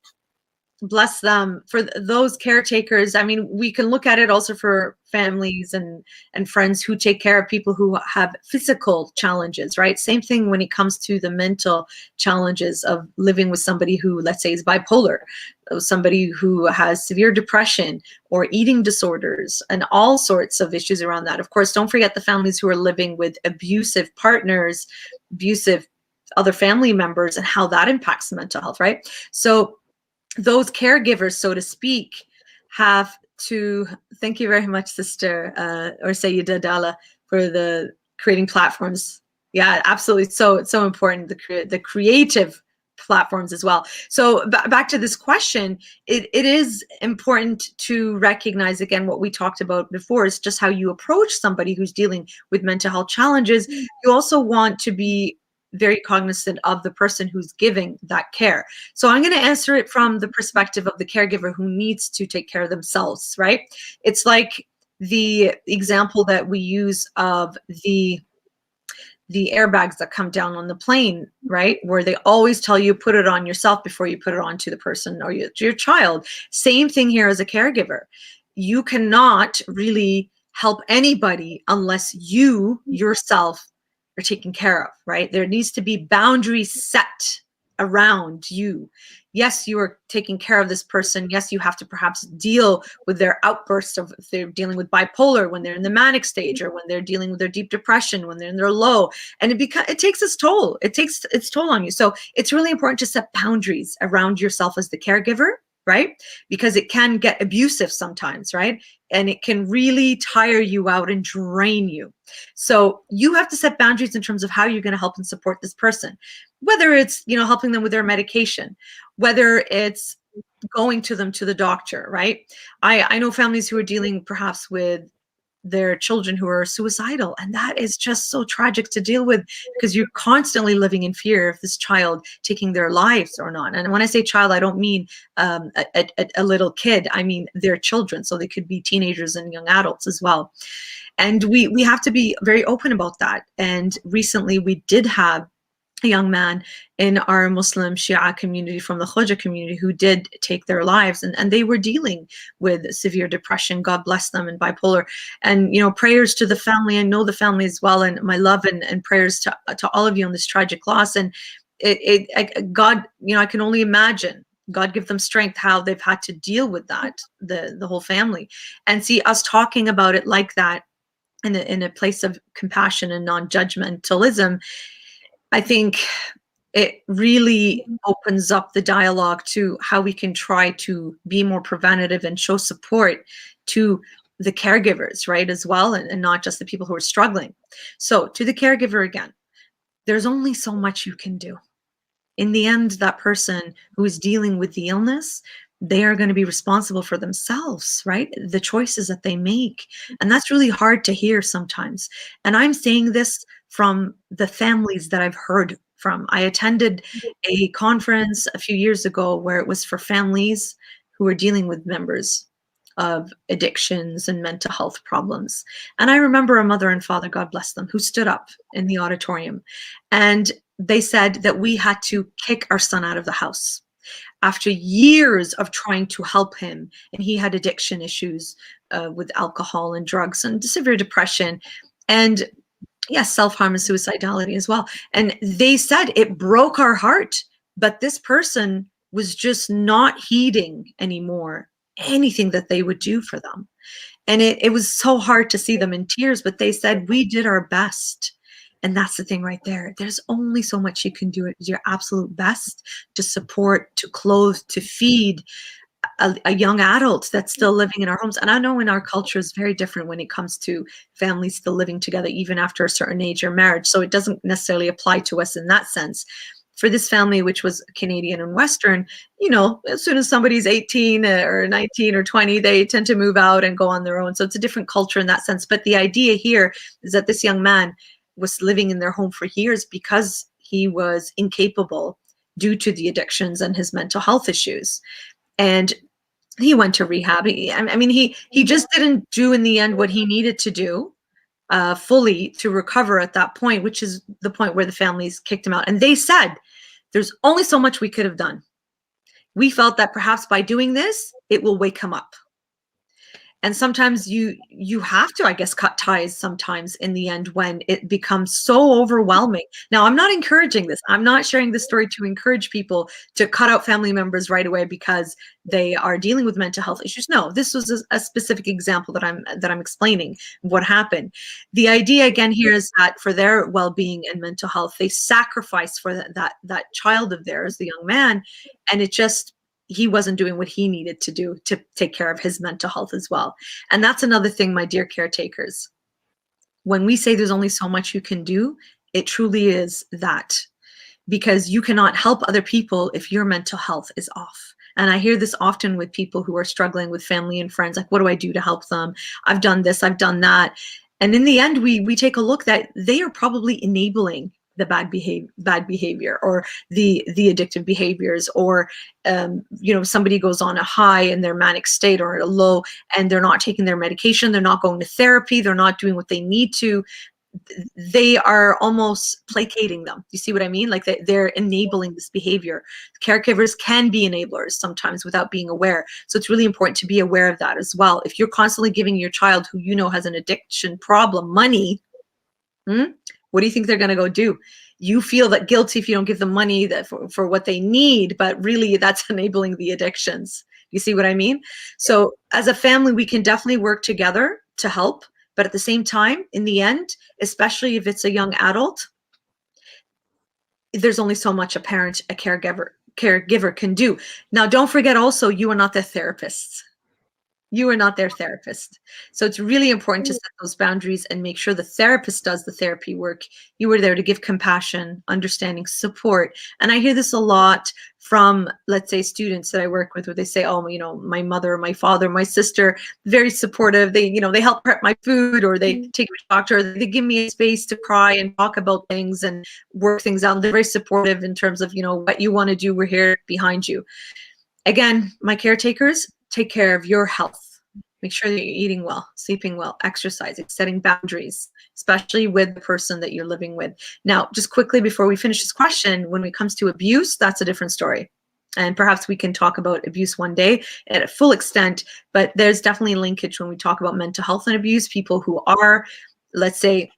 Bless them. For those caretakers, I mean, we can look at it also for families and friends who take care of people who have physical challenges, right? Same thing when it comes to the mental challenges of living with somebody who, let's say, is bipolar, somebody who has severe depression or eating disorders, and all sorts of issues around that. Of course, don't forget the families who are living with abusive partners, abusive other family members, and how that impacts mental health, right? So those caregivers, so to speak, have to, thank you very much, Sister or Sayyidah Dala, for the creating platforms. Yeah, absolutely. It's so important, the creative platforms as well. So back to this question, it is important to recognize, again, what we talked about before is just how you approach somebody who's dealing with mental health challenges. You also want to be very cognizant of the person who's giving that care. So I'm going to answer it from the perspective of the caregiver who needs to take care of themselves, right? It's like the example that we use of the airbags that come down on the plane, right? Where they always tell you, put it on yourself before you put it on to the person or your child. Same thing here as a caregiver. You cannot really help anybody unless you yourself are taken care of, right? There needs to be boundaries set around you. Yes, you are taking care of this person. Yes, you have to perhaps deal with their outbursts of if they're dealing with bipolar, when they're in the manic stage, or when they're dealing with their deep depression, when they're in their low. And it takes its toll. It takes its toll on you. So it's really important to set boundaries around yourself as the caregiver, right? Because it can get abusive sometimes, right? And it can really tire you out and drain you. So you have to set boundaries in terms of how you're going to help and support this person, whether it's, helping them with their medication, whether it's going to them to the doctor, right? I know families who are dealing perhaps with their children who are suicidal, and that is just so tragic to deal with, because you're constantly living in fear of this child taking their lives or not. And when I say child, I don't mean a little kid. I mean their children, so they could be teenagers and young adults as well. And we have to be very open about that. And recently we did have a young man in our Muslim Shia community from the Khoja community who did take their lives, and they were dealing with severe depression, God bless them, and bipolar. And, prayers to the family. I know the family as well, and my love and prayers to all of you on this tragic loss. And God, I can only imagine, God give them strength, how they've had to deal with that, the whole family. And see, us talking about it like that in a place of compassion and non-judgmentalism, I think it really opens up the dialogue to how we can try to be more preventative and show support to the caregivers, right, as well, and not just the people who are struggling. So to the caregiver again, there's only so much you can do. In the end, that person who is dealing with the illness, they are going to be responsible for themselves, right? The choices that they make. And that's really hard to hear sometimes. And I'm saying this from the families that I've heard from. I attended a conference a few years ago where it was for families who were dealing with members of addictions and mental health problems. And I remember a mother and father, God bless them, who stood up in the auditorium, and they said that we had to kick our son out of the house after years of trying to help him. And he had addiction issues with alcohol and drugs and severe depression, and yes, self-harm and suicidality as well. And they said it broke our heart, but this person was just not heeding anymore anything that they would do for them. And it was so hard to see them in tears, but they said, we did our best. And that's the thing right there. There's only so much you can do. It your absolute best to support, to clothe, to feed a young adult that's still living in our homes. And I know in our culture is very different when it comes to families still living together, even after a certain age or marriage. So it doesn't necessarily apply to us in that sense. For this family, which was Canadian and Western, as soon as somebody's 18 or 19 or 20, they tend to move out and go on their own. So it's a different culture in that sense. But the idea here is that this young man was living in their home for years because he was incapable due to the addictions and his mental health issues. And he went to rehab. He just didn't do in the end what he needed to do fully to recover at that point, which is the point where the families kicked him out. And they said, there's only so much we could have done. We felt that perhaps by doing this, it will wake him up. And sometimes you have to, I guess, cut ties sometimes in the end when it becomes so overwhelming. Now, I'm not encouraging this. I'm not sharing this story to encourage people to cut out family members right away because they are dealing with mental health issues. No, this was a specific example that I'm explaining what happened. The idea again here is that for their well-being and mental health, they sacrificed for that child of theirs, the young man, and he wasn't doing what he needed to do to take care of his mental health as well. And that's another thing, my dear caretakers. When we say there's only so much you can do, it truly is that. because you cannot help other people if your mental health is off. And I hear this often with people who are struggling with family and friends, like, what do I do to help them? I've done this, I've done that. And in the end, we take a look that they are probably enabling the bad behavior or the addictive behaviors, or somebody goes on a high in their manic state or a low, and they're not taking their medication, they're not going to therapy, they're not doing what they need to. They are almost placating them. You see what I mean? Like they're enabling this behavior. Caregivers can be enablers sometimes without being aware. So it's really important to be aware of that as well. If you're constantly giving your child who you know has an addiction problem money, what do you think they're going to go do? You feel that guilty if you don't give them money for what they need, but really that's enabling the addictions. You see what I mean? So as a family, we can definitely work together to help. But at the same time, in the end, especially if it's a young adult, there's only so much a parent, a caregiver can do. Now, don't forget also, you are not their therapists. You are not their therapist. So it's really important to set those boundaries and make sure the therapist does the therapy work. You are there to give compassion, understanding, support. And I hear this a lot from, let's say, students that I work with, where they say, oh, my mother, my father, my sister, very supportive. They, they help prep my food, or they take me to the doctor. They give me a space to cry and talk about things and work things out. They're very supportive in terms of, what you want to do. We're here behind you. Again, my caretakers, take care of your health. Make sure that you're eating well, sleeping well, exercising, setting boundaries, especially with the person that you're living with. Now, just quickly before we finish this question, when it comes to abuse, that's a different story. And perhaps we can talk about abuse one day at a full extent, but there's definitely linkage when we talk about mental health and abuse. People who are, let's say,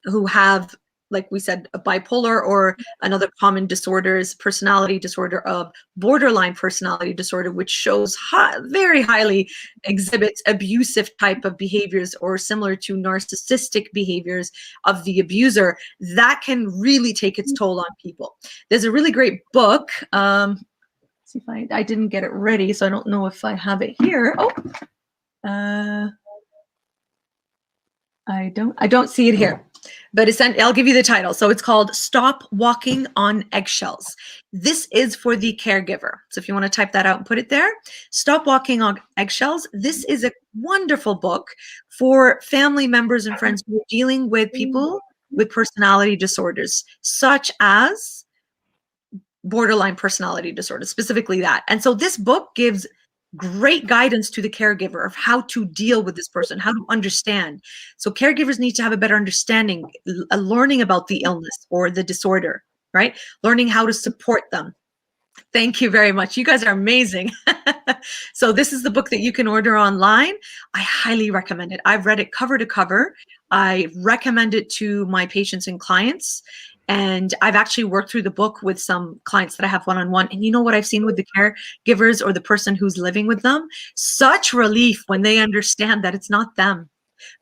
who have, like we said, a bipolar or another common disorders, personality disorder of borderline personality disorder, which shows very highly exhibits abusive type of behaviors or similar to narcissistic behaviors of the abuser, that can really take its toll on people. There's a really great book. See if I didn't get it ready, so I don't know if I have it here. I don't see it here, but I'll give you the title. So it's called Stop Walking on Eggshells. This is for the caregiver. So if you want to type that out and put it there, Stop Walking on Eggshells. This is a wonderful book for family members and friends who are dealing with people with personality disorders, such as borderline personality disorder, specifically that. And so this book gives great guidance to the caregiver of how to deal with this person, how to understand. So caregivers need to have a better understanding, learning about the illness or the disorder, right? Learning how to support them. Thank you very much. You guys are amazing. So this is the book that you can order online. I highly recommend it. I've read it cover to cover. I recommend it to my patients and clients. And I've actually worked through the book with some clients that I have one-on-one. And you know what I've seen with the caregivers or the person who's living with them? Such relief when they understand that it's not them.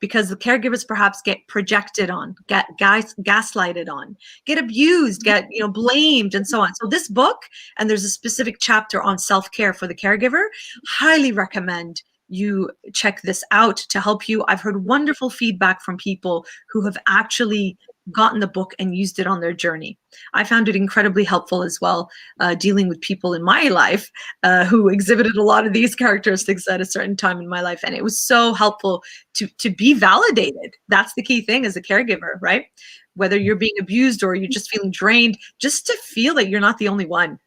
Because the caregivers perhaps get projected on, get gaslighted on, get abused, get blamed, and so on. So this book, and there's a specific chapter on self-care for the caregiver, highly recommend you check this out to help you. I've heard wonderful feedback from people who have actually gotten the book and used it on their journey. I found it incredibly helpful as well, dealing with people in my life who exhibited a lot of these characteristics at a certain time in my life. And it was so helpful to be validated. That's the key thing as a caregiver, right? Whether you're being abused or you're just feeling drained, just to feel that you're not the only one,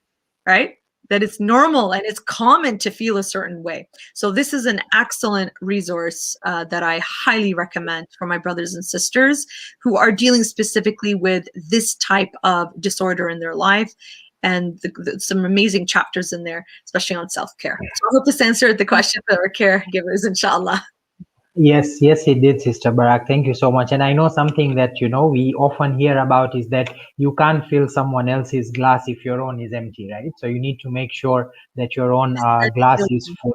right? That it's normal and it's common to feel a certain way. So this is an excellent resource that I highly recommend for my brothers and sisters who are dealing specifically with this type of disorder in their life. And some amazing chapters in there, especially on self-care. So I hope this answered the question for our caregivers, inshallah. Yes, it did, Sister Berak. Thank you so much. And I know something that, we often hear about is that you can't fill someone else's glass if your own is empty, right? So you need to make sure that your own glass is full.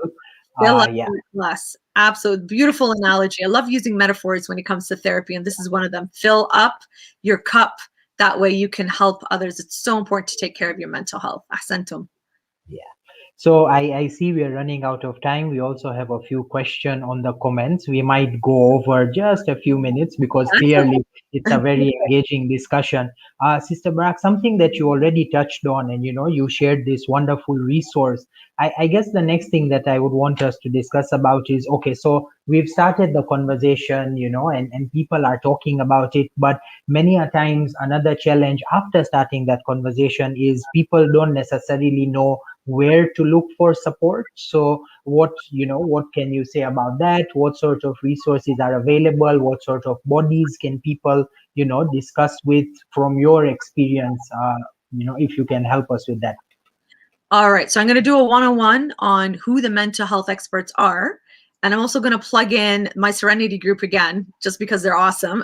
Glass. Absolute beautiful analogy. I love using metaphors when it comes to therapy, and this is one of them. Fill up your cup. That way you can help others. It's so important to take care of your mental health. Ahsantum. Yeah. So I see we're running out of time. We also have a few questions on the comments. We might go over just a few minutes because clearly It's a very engaging discussion. Sister Barak, something that you already touched on, and you shared this wonderful resource. I guess the next thing that I would want us to discuss about is, okay, so we've started the conversation, and people are talking about it, but many a times another challenge after starting that conversation is people don't necessarily know where to look for support. So what can you say about that? What sort of resources are available? What sort of bodies can people discuss with from your experience? If you can help us with that. All right, so I'm going to do a one-on-one on who the mental health experts are. And I'm also going to plug in my Serenity group again, just because they're awesome.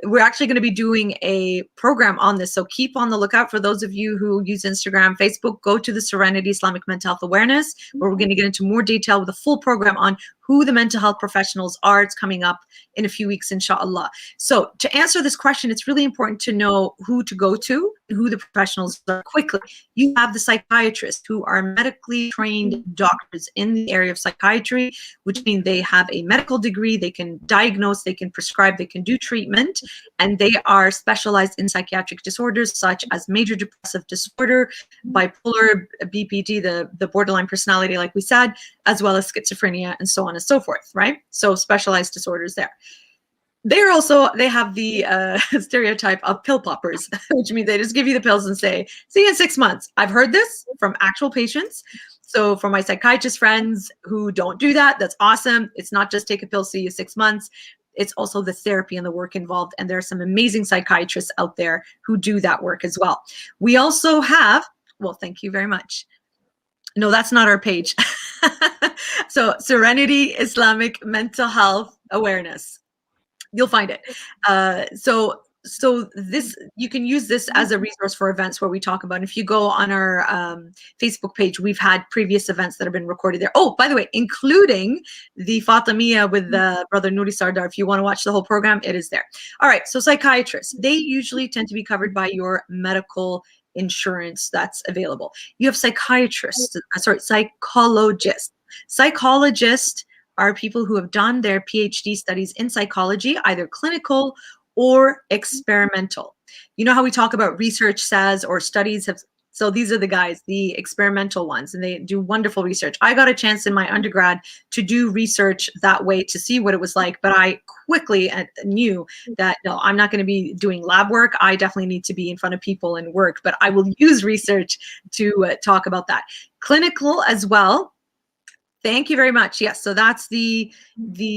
We're actually going to be doing a program on this. So keep on the lookout for those of you who use Instagram, Facebook. Go to the Serenity Islamic Mental Health Awareness, where we're going to get into more detail with a full program on who the mental health professionals are. It's coming up in a few weeks, inshallah. So to answer this question, it's really important to know who to go to and who the professionals are quickly. You have the psychiatrists, who are medically trained doctors in the area of psychiatry, which means they have a medical degree, they can diagnose, they can prescribe, they can do treatment, and they are specialized in psychiatric disorders such as major depressive disorder, bipolar, BPD, the borderline personality, like we said, as well as schizophrenia, and so on and so forth, right? So specialized disorders there. They have the stereotype of pill poppers, which means they just give you the pills and say, see you in 6 months. I've heard this from actual patients. So for my psychiatrist friends who don't do that, that's awesome. It's not just take a pill, see you 6 months. It's also the therapy and the work involved. And there are some amazing psychiatrists out there who do that work as well. We also have, well, thank you very much. No, that's not our page. So Serenity Islamic Mental Health Awareness. You'll find it. So this, you can use this as a resource for events where we talk about, if you go on our Facebook page, we've had previous events that have been recorded there. Oh, by the way, including the Fatimiyya with Brother Nuri Sardar. If you want to watch the whole program, it is there. All right, so psychiatrists, they usually tend to be covered by your medical insurance that's available. You have psychiatrists, psychologists. Psychologists are people who have done their PhD studies in psychology, either clinical or experimental. You know how we talk about research says or studies have, so these are the guys, the experimental ones, and they do wonderful research. I got a chance in my undergrad to do research that way to see what it was like, but I quickly knew that, no, I'm not going to be doing lab work. I definitely need to be in front of people and work, but I will use research to talk about that. Clinical as well. Thank you very much. Yes, so that's the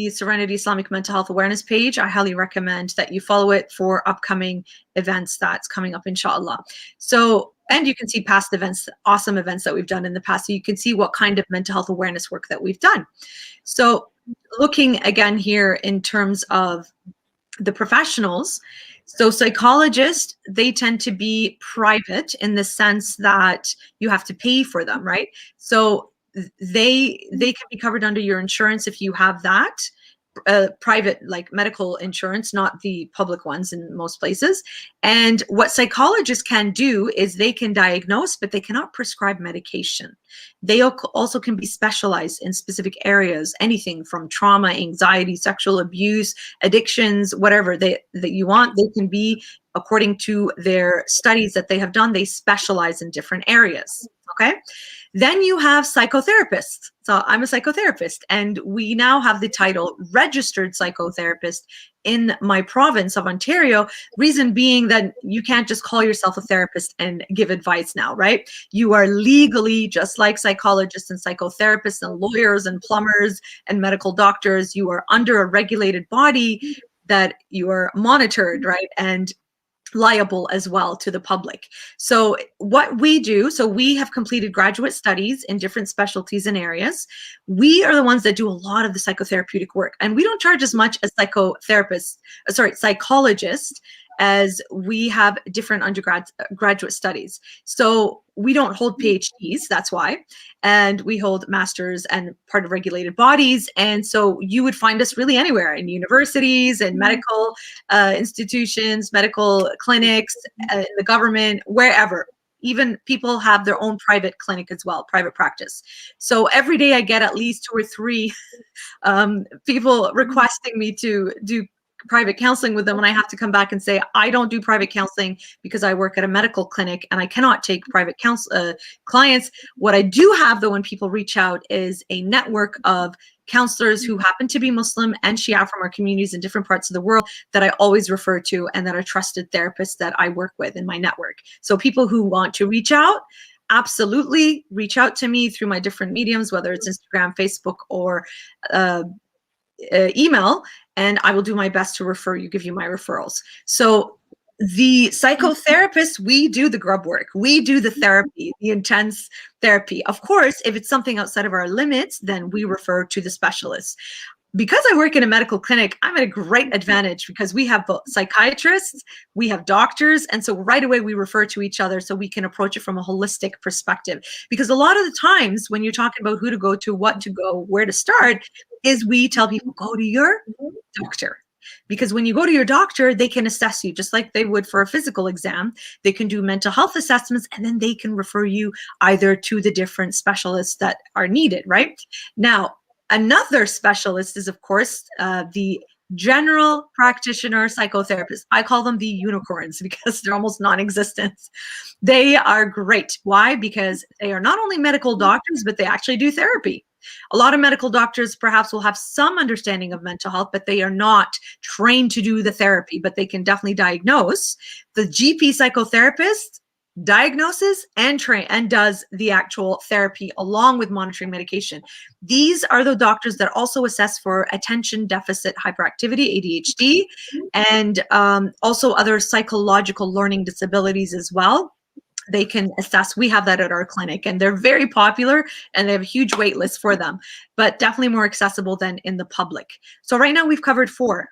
Serenity Islamic Mental Health Awareness page. I highly recommend that you follow it for upcoming events that's coming up, inshallah. So, and you can see past events, awesome events that we've done in the past. So you can see what kind of mental health awareness work that we've done. So looking again here in terms of the professionals, so psychologists, they tend to be private in the sense that you have to pay for them, right? So they can be covered under your insurance if you have that private, like medical insurance, not the public ones in most places. And what psychologists can do is they can diagnose, but they cannot prescribe medication. They also can be specialized in specific areas, anything from trauma, anxiety, sexual abuse, addictions, whatever that you want. They can be, according to their studies that they have done, they specialize in different areas. Okay. Then you have psychotherapists. So I'm a psychotherapist, and we now have the title registered psychotherapist in my province of Ontario. Reason being that you can't just call yourself a therapist and give advice now, right? You are legally, just like psychologists and psychotherapists and lawyers and plumbers and medical doctors, you are under a regulated body that you are monitored, right? And liable as well to the public. So what we do, so we have completed graduate studies in different specialties and areas. We are the ones that do a lot of the psychotherapeutic work, and we don't charge as much as psychologists, as we have different graduate studies. So we don't hold PhDs, that's why. And we hold masters and part of regulated bodies. And so you would find us really anywhere, in universities and medical institutions, medical clinics, the government, wherever. Even people have their own private clinic as well, private practice. So every day I get at least 2 or 3 people requesting me to do private counseling with them, and I have to come back and say, I don't do private counseling because I work at a medical clinic and I cannot take private clients. What I do have, though, when people reach out is a network of counselors who happen to be Muslim and Shia from our communities in different parts of the world that I always refer to, and that are trusted therapists that I work with in my network. So people who want to reach out, absolutely reach out to me through my different mediums, whether it's Instagram, Facebook, or email, and I will do my best to refer you, give you my referrals. So the psychotherapists, we do the grub work. We do the therapy, the intense therapy. Of course, if it's something outside of our limits, then we refer to the specialists. Because I work in a medical clinic, I'm at a great advantage because we have both psychiatrists, we have doctors, and so right away we refer to each other so we can approach it from a holistic perspective. Because a lot of the times when you're talking about who to go to, what to go, where to start, is we tell people, go to your doctor. Because when you go to your doctor, they can assess you just like they would for a physical exam. They can do mental health assessments, and then they can refer you either to the different specialists that are needed, right? Now, another specialist is, of course, the general practitioner psychotherapist. I call them the unicorns because they're almost non-existent. They are great. Why? Because they are not only medical doctors, but they actually do therapy. A lot of medical doctors perhaps will have some understanding of mental health, but they are not trained to do the therapy, but they can definitely diagnose. The GP psychotherapist diagnoses and does the actual therapy along with monitoring medication. These are the doctors that also assess for attention deficit hyperactivity, ADHD, and also other psychological learning disabilities as well. They can assess. We have that at our clinic, and they're very popular, and they have a huge wait list for them, but definitely more accessible than in the public. So right now we've covered 4.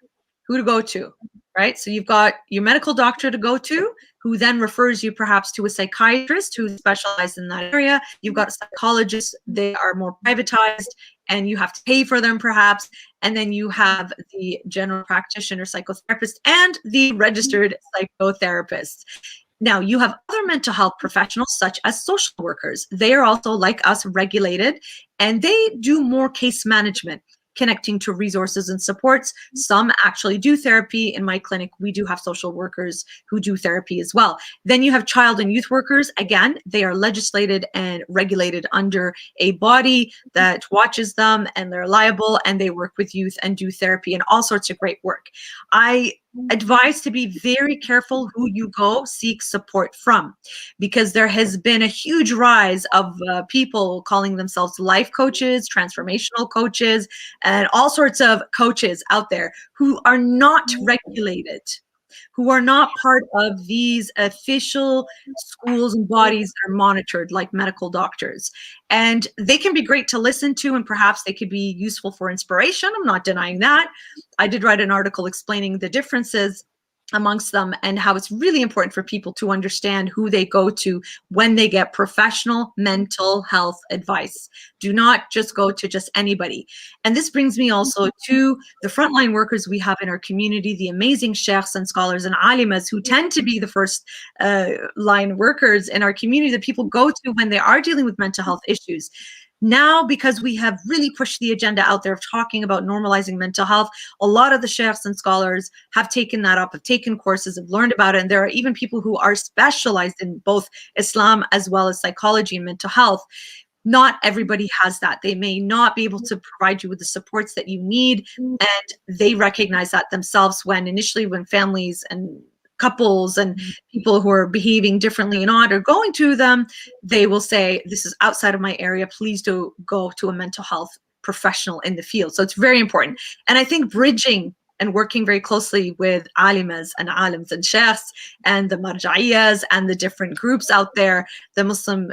Who to go to, right? So you've got your medical doctor to go to, who then refers you perhaps to a psychiatrist who specializes in that area. You've got psychologists, they are more privatized, and you have to pay for them perhaps. And then you have the general practitioner psychotherapist and the registered psychotherapist. Now, you have other mental health professionals, such as social workers. They are also, like us, regulated, and they do more case management, connecting to resources and supports. Some actually do therapy. In my clinic, we do have social workers who do therapy as well. Then you have child and youth workers. Again, they are legislated and regulated under a body that watches them, and they're liable, and they work with youth and do therapy and all sorts of great work. I advise to be very careful who you go seek support from, because there has been a huge rise of people calling themselves life coaches, transformational coaches, and all sorts of coaches out there who are not regulated, who are not part of these official schools and bodies that are monitored like medical doctors. And they can be great to listen to, and perhaps they could be useful for inspiration. I'm not denying that. I did write an article explaining the differences amongst them and how it's really important for people to understand who they go to when they get professional mental health advice. Do not just go to just anybody. And this brings me also to the frontline workers we have in our community, the amazing sheikhs and scholars and alimas who tend to be the first line workers in our community that people go to when they are dealing with mental health issues. Now, because we have really pushed the agenda out there of talking about normalizing mental health, a lot of the sheikhs and scholars have taken that up, have taken courses, have learned about it. And there are even people who are specialized in both Islam as well as psychology and mental health. Not everybody has that. They may not be able to provide you with the supports that you need. And they recognize that themselves when families and couples and people who are behaving differently and odd are going to them, they will say, this is outside of my area. Please do go to a mental health professional in the field. So it's very important. And I think bridging and working very closely with alimas and alims and sheikhs and the marja'iyas and the different groups out there, the Muslim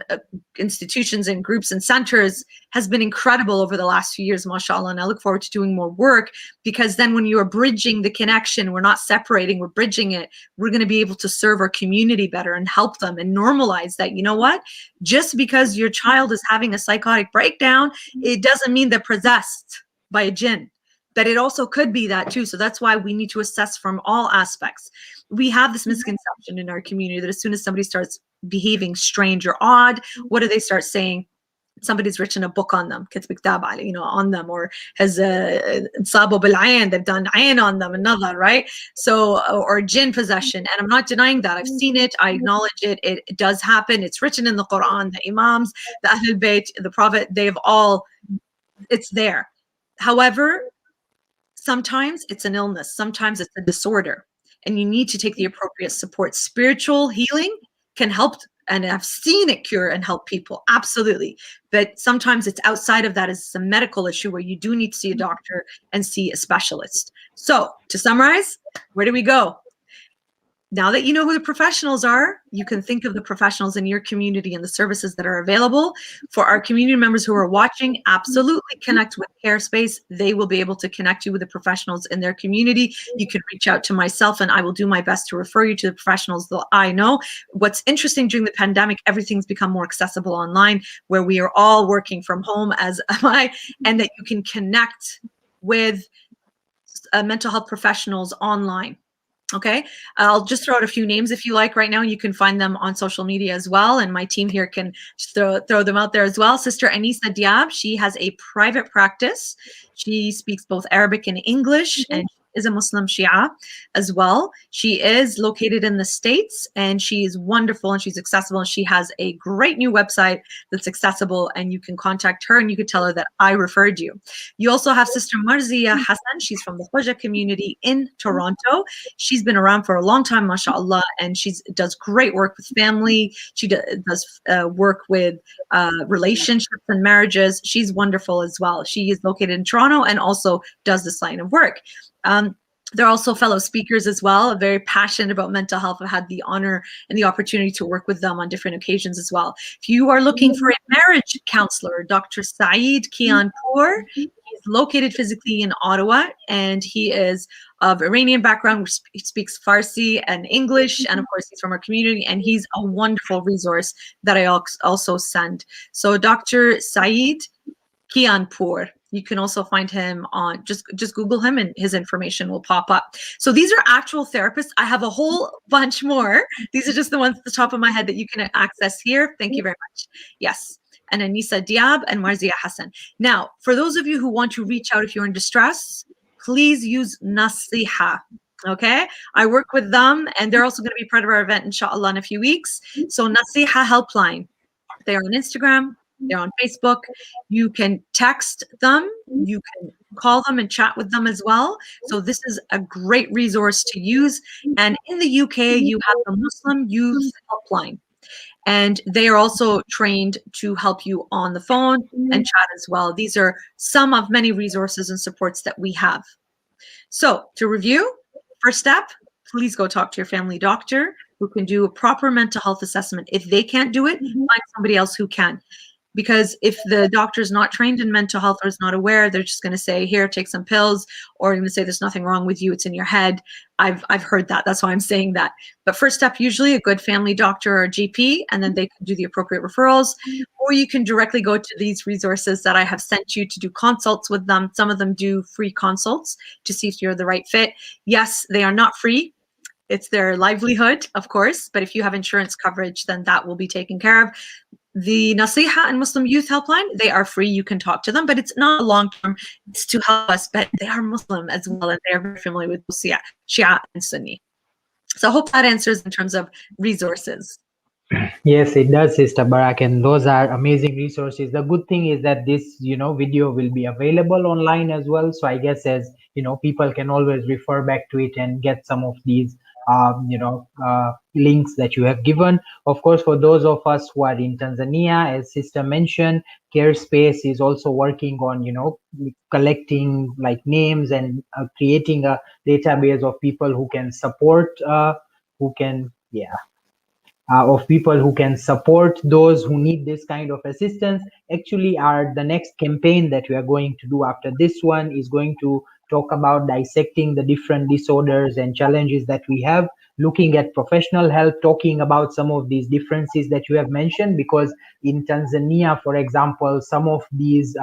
institutions and groups and centers, has been incredible over the last few years, mashallah. And I look forward to doing more work, because then when you are bridging the connection, we're not separating, we're bridging it. We're going to be able to serve our community better and help them and normalize that, you know what? Just because your child is having a psychotic breakdown, it doesn't mean they're possessed by a jinn. That it also could be that too. So that's why we need to assess from all aspects. We have this misconception in our community that as soon as somebody starts behaving strange or odd, what do they start saying? somebody's written a book on them, كتب كتاب على, on them, or has انصابوا بالعين, they've done ayn on them, another, right? So, or jinn possession. And I'm not denying that. I've seen it. I acknowledge it. It does happen. It's written in the Quran. The Imams, the Ahlul Bayt, the Prophet, they've all, it's there. However, sometimes it's an illness. Sometimes it's a disorder. And you need to take the appropriate support. Spiritual healing can help, and I've seen it cure and help people, absolutely. But sometimes it's outside of that. It's a medical issue where you do need to see a doctor and see a specialist. So to summarize, where do we go? Now that you know who the professionals are, you can think of the professionals in your community and the services that are available. For our community members who are watching, absolutely connect with CareSpace. They will be able to connect you with the professionals in their community. You can reach out to myself and I will do my best to refer you to the professionals that I know. What's interesting during the pandemic, everything's become more accessible online, where we are all working from home, as am I, and that you can connect with mental health professionals online. Okay, I'll just throw out a few names if you like right now. You can find them on social media as well, and my team here can throw them out there as well. Sister Anisa Diab, she has a private practice. She speaks both Arabic and English, and is a Muslim Shia as well. She is located in the States, and she is wonderful and she's accessible, and she has a great new website that's accessible, and you can contact her and you could tell her that I referred you. You also have Sister Marzia Hassan. She's from the Khoja community in Toronto. She's been around for a long time, mashallah, and she does great work with family. She does work with relationships and marriages. She's wonderful as well. She is located in Toronto and also does this line of work. They're also fellow speakers as well, very passionate about mental health. I've had the honor and the opportunity to work with them on different occasions as well. If you are looking for a marriage counselor, Dr. Saeed Kianpour, he's located physically in Ottawa, and he is of Iranian background. He speaks Farsi and English, and of course he's from our community, and he's a wonderful resource that I also send. So Dr. Saeed Kianpour. You can also find him on, just Google him and his information will pop up. So these are actual therapists. I have a whole bunch more. These are just the ones at the top of my head that you can access here. Thank you very much. Yes. And Anisa Diab and Marzia Hassan. Now, for those of you who want to reach out if you're in distress, please use Nasiha. Okay. I work with them, and they're also going to be part of our event, inshallah, in a few weeks. So Nasiha helpline. They're on Instagram. They're on Facebook. You can text them. You can call them and chat with them as well. So this is a great resource to use. And in the UK, you have the Muslim Youth Helpline. And they are also trained to help you on the phone and chat as well. These are some of many resources and supports that we have. So to review, first step, please go talk to your family doctor who can do a proper mental health assessment. If they can't do it, find somebody else who can. Because if the doctor is not trained in mental health or is not aware, they're just going to say, here, take some pills, or going to say there's nothing wrong with you, it's in your head. I've heard that. That's why I'm saying that. But first step, usually a good family doctor or GP, and then they can do the appropriate referrals. Or you can directly go to these resources that I have sent you to do consults with them. Some of them do free consults to see if you're the right fit. Yes, they are not free. It's their livelihood, of course. But if you have insurance coverage, then that will be taken care of. The Nasiha and Muslim Youth Helpline, they are free. You can talk to them, but it's not long-term. It's to help us, but they are Muslim as well, and they are very familiar with Shia and Sunni. So I hope that answers in terms of resources. Yes, it does, Sister Berak, and those are amazing resources. The good thing is that this, video will be available online as well. So I guess, as people can always refer back to it and get some of these, links that you have given. Of course, for those of us who are in Tanzania, as Sister mentioned, CareSpace is also working on, collecting like names and creating a database of people who can support, of people who can support those who need this kind of assistance. Actually, the next campaign that we are going to do after this one is going to talk about dissecting the different disorders and challenges that we have, looking at professional help, talking about some of these differences that you have mentioned, because in Tanzania, for example, some of these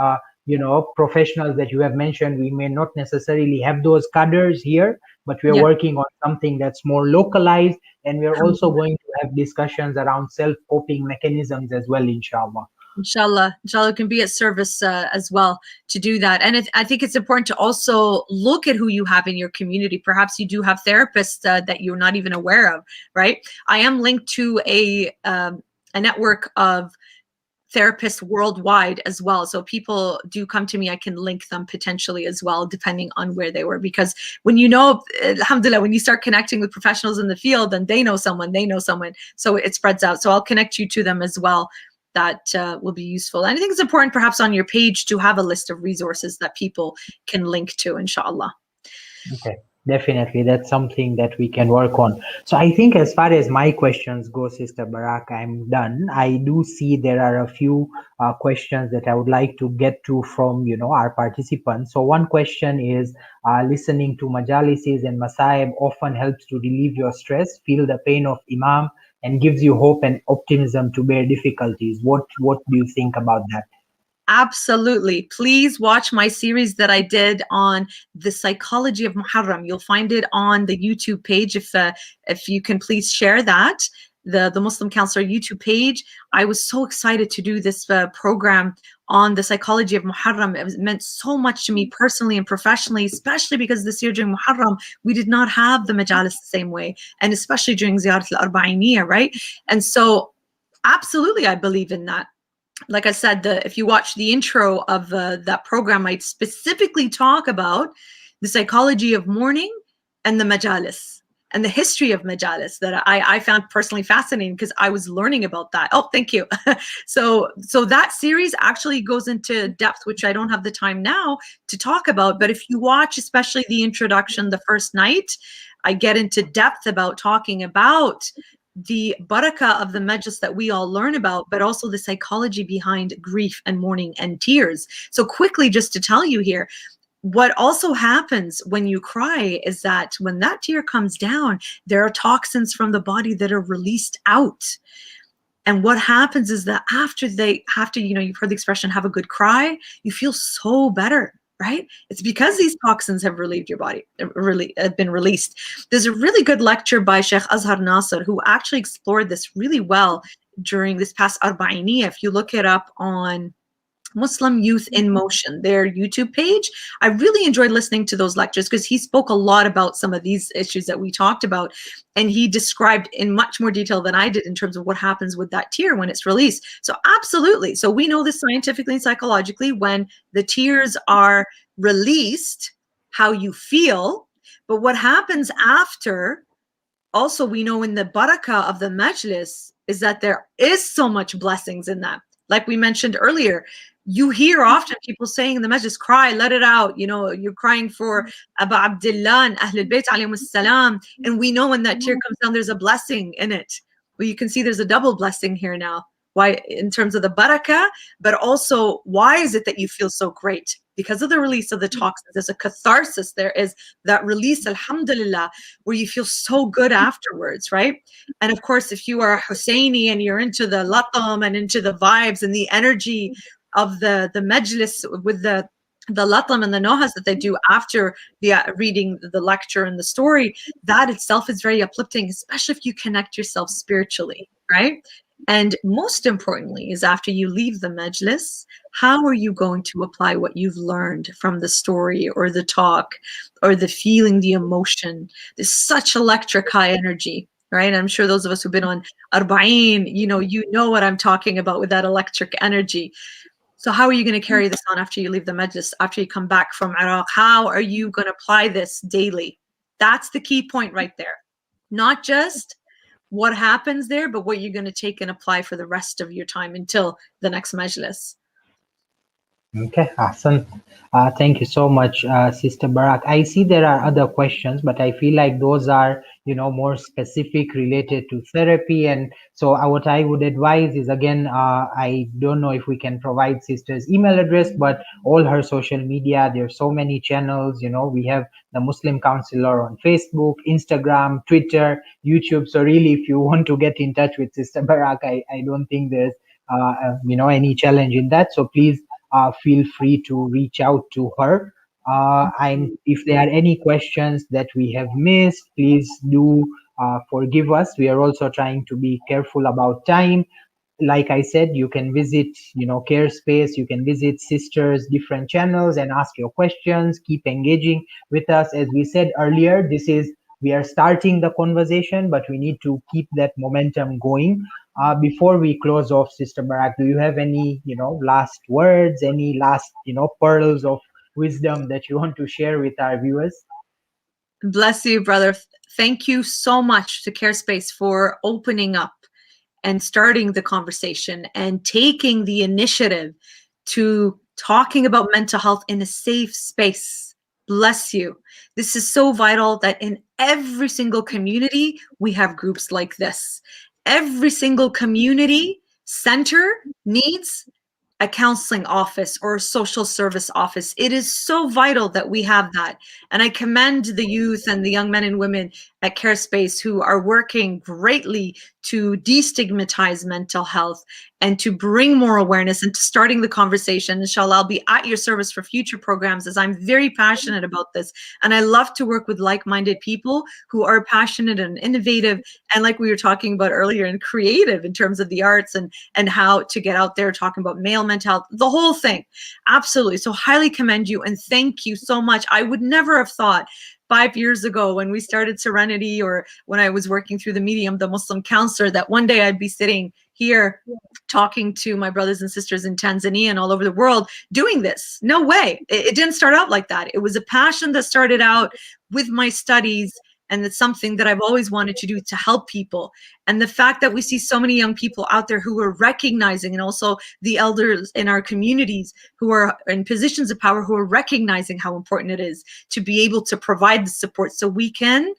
professionals that you have mentioned, we may not necessarily have those cadres here, but we are working on something that's more localized, and we are also going to have discussions around self-coping mechanisms as well, inshallah. Inshallah can be at service as well to do that. And I think it's important to also look at who you have in your community. Perhaps you do have therapists that you're not even aware of, right? I am linked to a network of therapists worldwide as well. So people do come to me, I can link them potentially as well, depending on where they were. Because when you know, alhamdulillah, when you start connecting with professionals in the field, then they know someone, so it spreads out. So I'll connect you to them as well. That will be useful. And I think it's important perhaps on your page to have a list of resources that people can link to, inshallah. Okay, definitely. That's something that we can work on. So I think as far as my questions go, Sister Berak, I'm done. I do see there are a few questions that I would like to get to from, our participants. So one question is, listening to Majalises and Masaib often helps to relieve your stress, feel the pain of Imam, and gives you hope and optimism to bear difficulties. What do you think about that? Absolutely. Please watch my series that I did on the psychology of Muharram. You'll find it on the YouTube page. If you can please share that, the Muslim Counselor YouTube page. I was so excited to do this program on the psychology of Muharram. It meant so much to me personally and professionally, especially because this year during Muharram, we did not have the Majalis the same way, and especially during Ziyarat al-Arba'iniyah, right? And so absolutely, I believe in that. Like I said, if you watch the intro of that program, I specifically talk about the psychology of mourning and the majalis and the history of majalis that I found personally fascinating because I was learning about that. Oh, thank you. So that series actually goes into depth, which I don't have the time now to talk about. But if you watch, especially the introduction, the first night, I get into depth about talking about the barakah of the majlis that we all learn about, but also the psychology behind grief and mourning and tears. So quickly, just to tell you here, what also happens when you cry is that when that tear comes down, there are toxins from the body that are released out. And what happens is that after you've heard the expression, have a good cry, you feel so better, right? It's because these toxins have relieved your body, really have been released. There's a really good lecture by Sheikh Azhar Nasser who actually explored this really well during this past Arba'iniyah. If you look it up on Muslim Youth in Motion, their YouTube page. I really enjoyed listening to those lectures because he spoke a lot about some of these issues that we talked about. And he described in much more detail than I did in terms of what happens with that tear when it's released. So absolutely. So we know this scientifically and psychologically, when the tears are released, how you feel. But what happens after, also we know in the barakah of the majlis, is that there is so much blessings in that. Like we mentioned earlier, you hear often people saying in the majlis, cry, let it out. You're crying for Abu Abdullah and Ahlul Bayt alayhim salam. And we know when that tear comes down, there's a blessing in it. Well, you can see there's a double blessing here now. Why, in terms of the barakah, but also why is it that you feel so great? Because of the release of the toxins. There's a catharsis. There is that release, alhamdulillah, where you feel so good afterwards, right? And of course, if you are a Hussaini and you're into the latam and into the vibes and the energy of the majlis with the latam and the nohas that they do after the reading the lecture and the story, that itself is very uplifting, especially if you connect yourself spiritually, right? And most importantly is after you leave the majlis, how are you going to apply what you've learned from the story or the talk or the feeling, the emotion? There's such electric high energy, right? I'm sure those of us who've been on Arba'in, you know what I'm talking about with that electric energy. So how are you going to carry this on after you leave the majlis, after you come back from Iraq? How are you going to apply this daily? That's the key point right there. Not just what happens there, but what you're going to take and apply for the rest of your time until the next majlis. Okay, awesome. Thank you so much, Sister Berak. I see there are other questions, but I feel like those are, more specific related to therapy. And so what I would advise is, again, I don't know if we can provide Sister's email address, but all her social media, there's so many channels, we have the Muslim Counselor on Facebook, Instagram, Twitter, YouTube. So really, if you want to get in touch with Sister Berak, I don't think there's, any challenge in that. So please, feel free to reach out to her. If there are any questions that we have missed, please do forgive us. We are also trying to be careful about time. like I said, you can visit, CareSpace, you can visit Sisters' different channels and ask your questions, keep engaging with us. As we said earlier, we are starting the conversation, but we need to keep that momentum going. Before we close off, Sister Barak, do you have any, last words, any last, pearls of wisdom that you want to share with our viewers? Bless you, brother. Thank you so much to CareSpace for opening up and starting the conversation and taking the initiative to talking about mental health in a safe space. Bless you. This is so vital that in every single community, we have groups like this. Every single community center needs a counseling office or a social service office. It is so vital that we have that. And I commend the youth and the young men and women at CareSpace who are working greatly to destigmatize mental health and to bring more awareness and to starting the conversation. Inshallah, I'll be at your service for future programs as I'm very passionate about this. And I love to work with like-minded people who are passionate and innovative and, like we were talking about earlier, and creative in terms of the arts and how to get out there talking about male mental health, the whole thing. Absolutely. So highly commend you and thank you so much. I would never have thought 5 years ago when we started Serenity, or when I was working through the medium, the Muslim counselor, that one day I'd be sitting here talking to my brothers and sisters in Tanzania and all over the world doing this. No way. It didn't start out like that. It was a passion that started out with my studies, and it's something that I've always wanted to do to help people. And the fact that we see so many young people out there who are recognizing, and also the elders in our communities who are in positions of power, who are recognizing how important it is to be able to provide the support so we can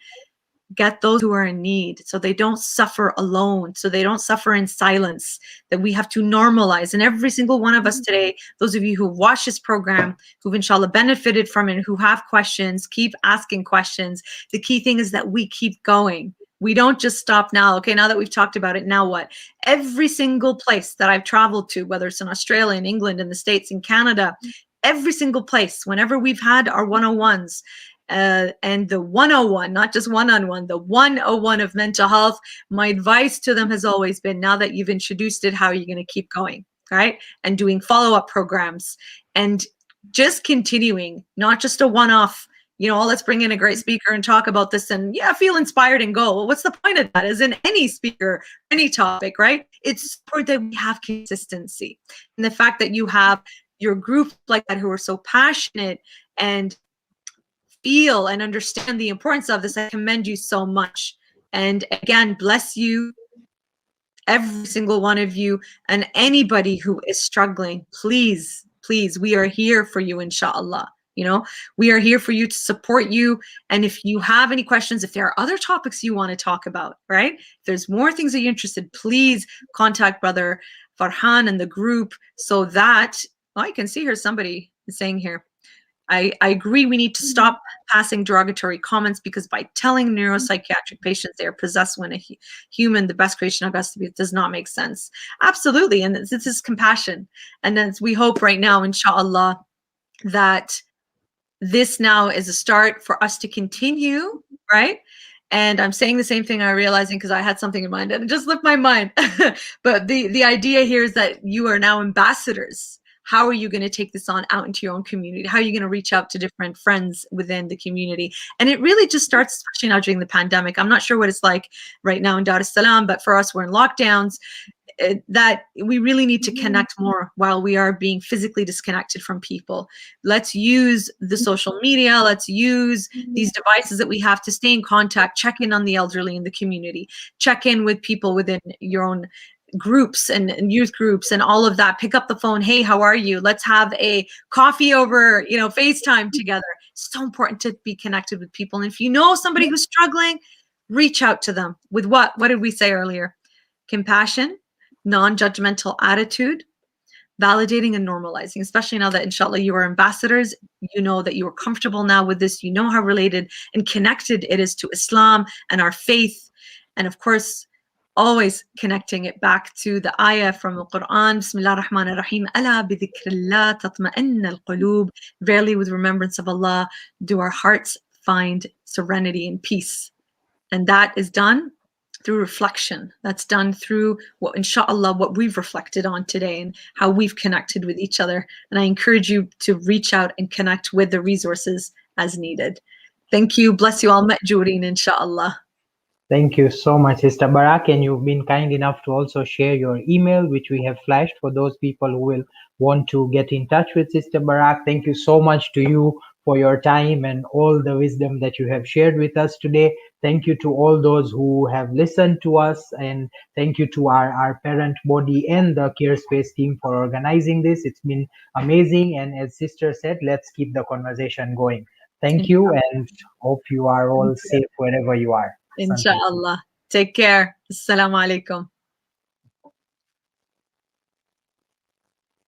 get those who are in need, so they don't suffer alone, so they don't suffer in silence, that we have to normalize. And every single one of us today, those of you who watch this program, who've inshallah benefited from it, and who have questions, keep asking questions. The key thing is that we keep going. We don't just stop now. Okay, now that we've talked about it, now what? Every single place that I've traveled to, whether it's in Australia, in England, in the States, in Canada, every single place, whenever we've had our 101s, and the 101, not just one-on-one, the 101 of mental health, my advice to them has always been, now that you've introduced it, how are you going to keep going, right? And doing follow-up programs and just continuing, not just a one-off, let's bring in a great speaker and talk about this and feel inspired and go. Well, what's the point of that? As in any speaker, any topic, right? It's important that we have consistency. And the fact that you have your group like that who are so passionate and feel and understand the importance of this, I commend you so much. And again, bless you, every single one of you, and anybody who is struggling. Please, we are here for you, inshallah. We are here for you, to support you. And if you have any questions, if there are other topics you want to talk about, right? If there's more things that you're interested, please contact Brother Farhan and the group, so that, I can see here somebody is saying here, I agree, we need to stop passing derogatory comments, because by telling neuropsychiatric patients they are possessed when a human, the best creation of God, it does not make sense. Absolutely. And this is compassion. And then we hope right now, inshallah, that this now is a start for us to continue, right? And I'm saying the same thing, I'm realizing, because I had something in mind and it just left my mind. But the idea here is that you are now ambassadors. How are you going to take this on out into your own community? How are you going to reach out to different friends within the community? And it really just starts, especially now during the pandemic. I'm not sure what it's like right now in Dar es Salaam, but for us, we're in lockdowns, that we really need to connect more while we are being physically disconnected from people. Let's use the social media. Let's use these devices that we have to stay in contact, check in on the elderly in the community, check in with people within your own groups and youth groups and all of that. Pick up the phone. Hey, how are you? Let's have a coffee over, FaceTime together. It's so important to be connected with people. And if you know somebody who's struggling, reach out to them with what did we say earlier? Compassion, non-judgmental attitude, validating and normalizing, especially now that inshallah you are ambassadors, you know that you are comfortable now with this, you know how related and connected it is to Islam and our faith. And of course, always connecting it back to the ayah from the Quran, Bismillah ar-Rahman ar-Rahim, Ala bi dhikrillah tatma'inna al-qulub. Verily with remembrance of Allah do our hearts find serenity and peace. And that is done through reflection. That's done through what, inshallah, what we've reflected on today and how we've connected with each other. And I encourage you to reach out and connect with the resources as needed. Thank you. Bless you all. Ma'jureen, inshallah. Thank you so much, Sister Barak, and you've been kind enough to also share your email, which we have flashed for those people who will want to get in touch with Sister Barak. Thank you so much to you for your time and all the wisdom that you have shared with us today. Thank you to all those who have listened to us, and thank you to our parent body and the CareSpace team for organizing this. It's been amazing, and as Sister said, let's keep the conversation going. Thank you, and hope you are all safe wherever you are. Inshallah. Take care. Assalamu alaikum.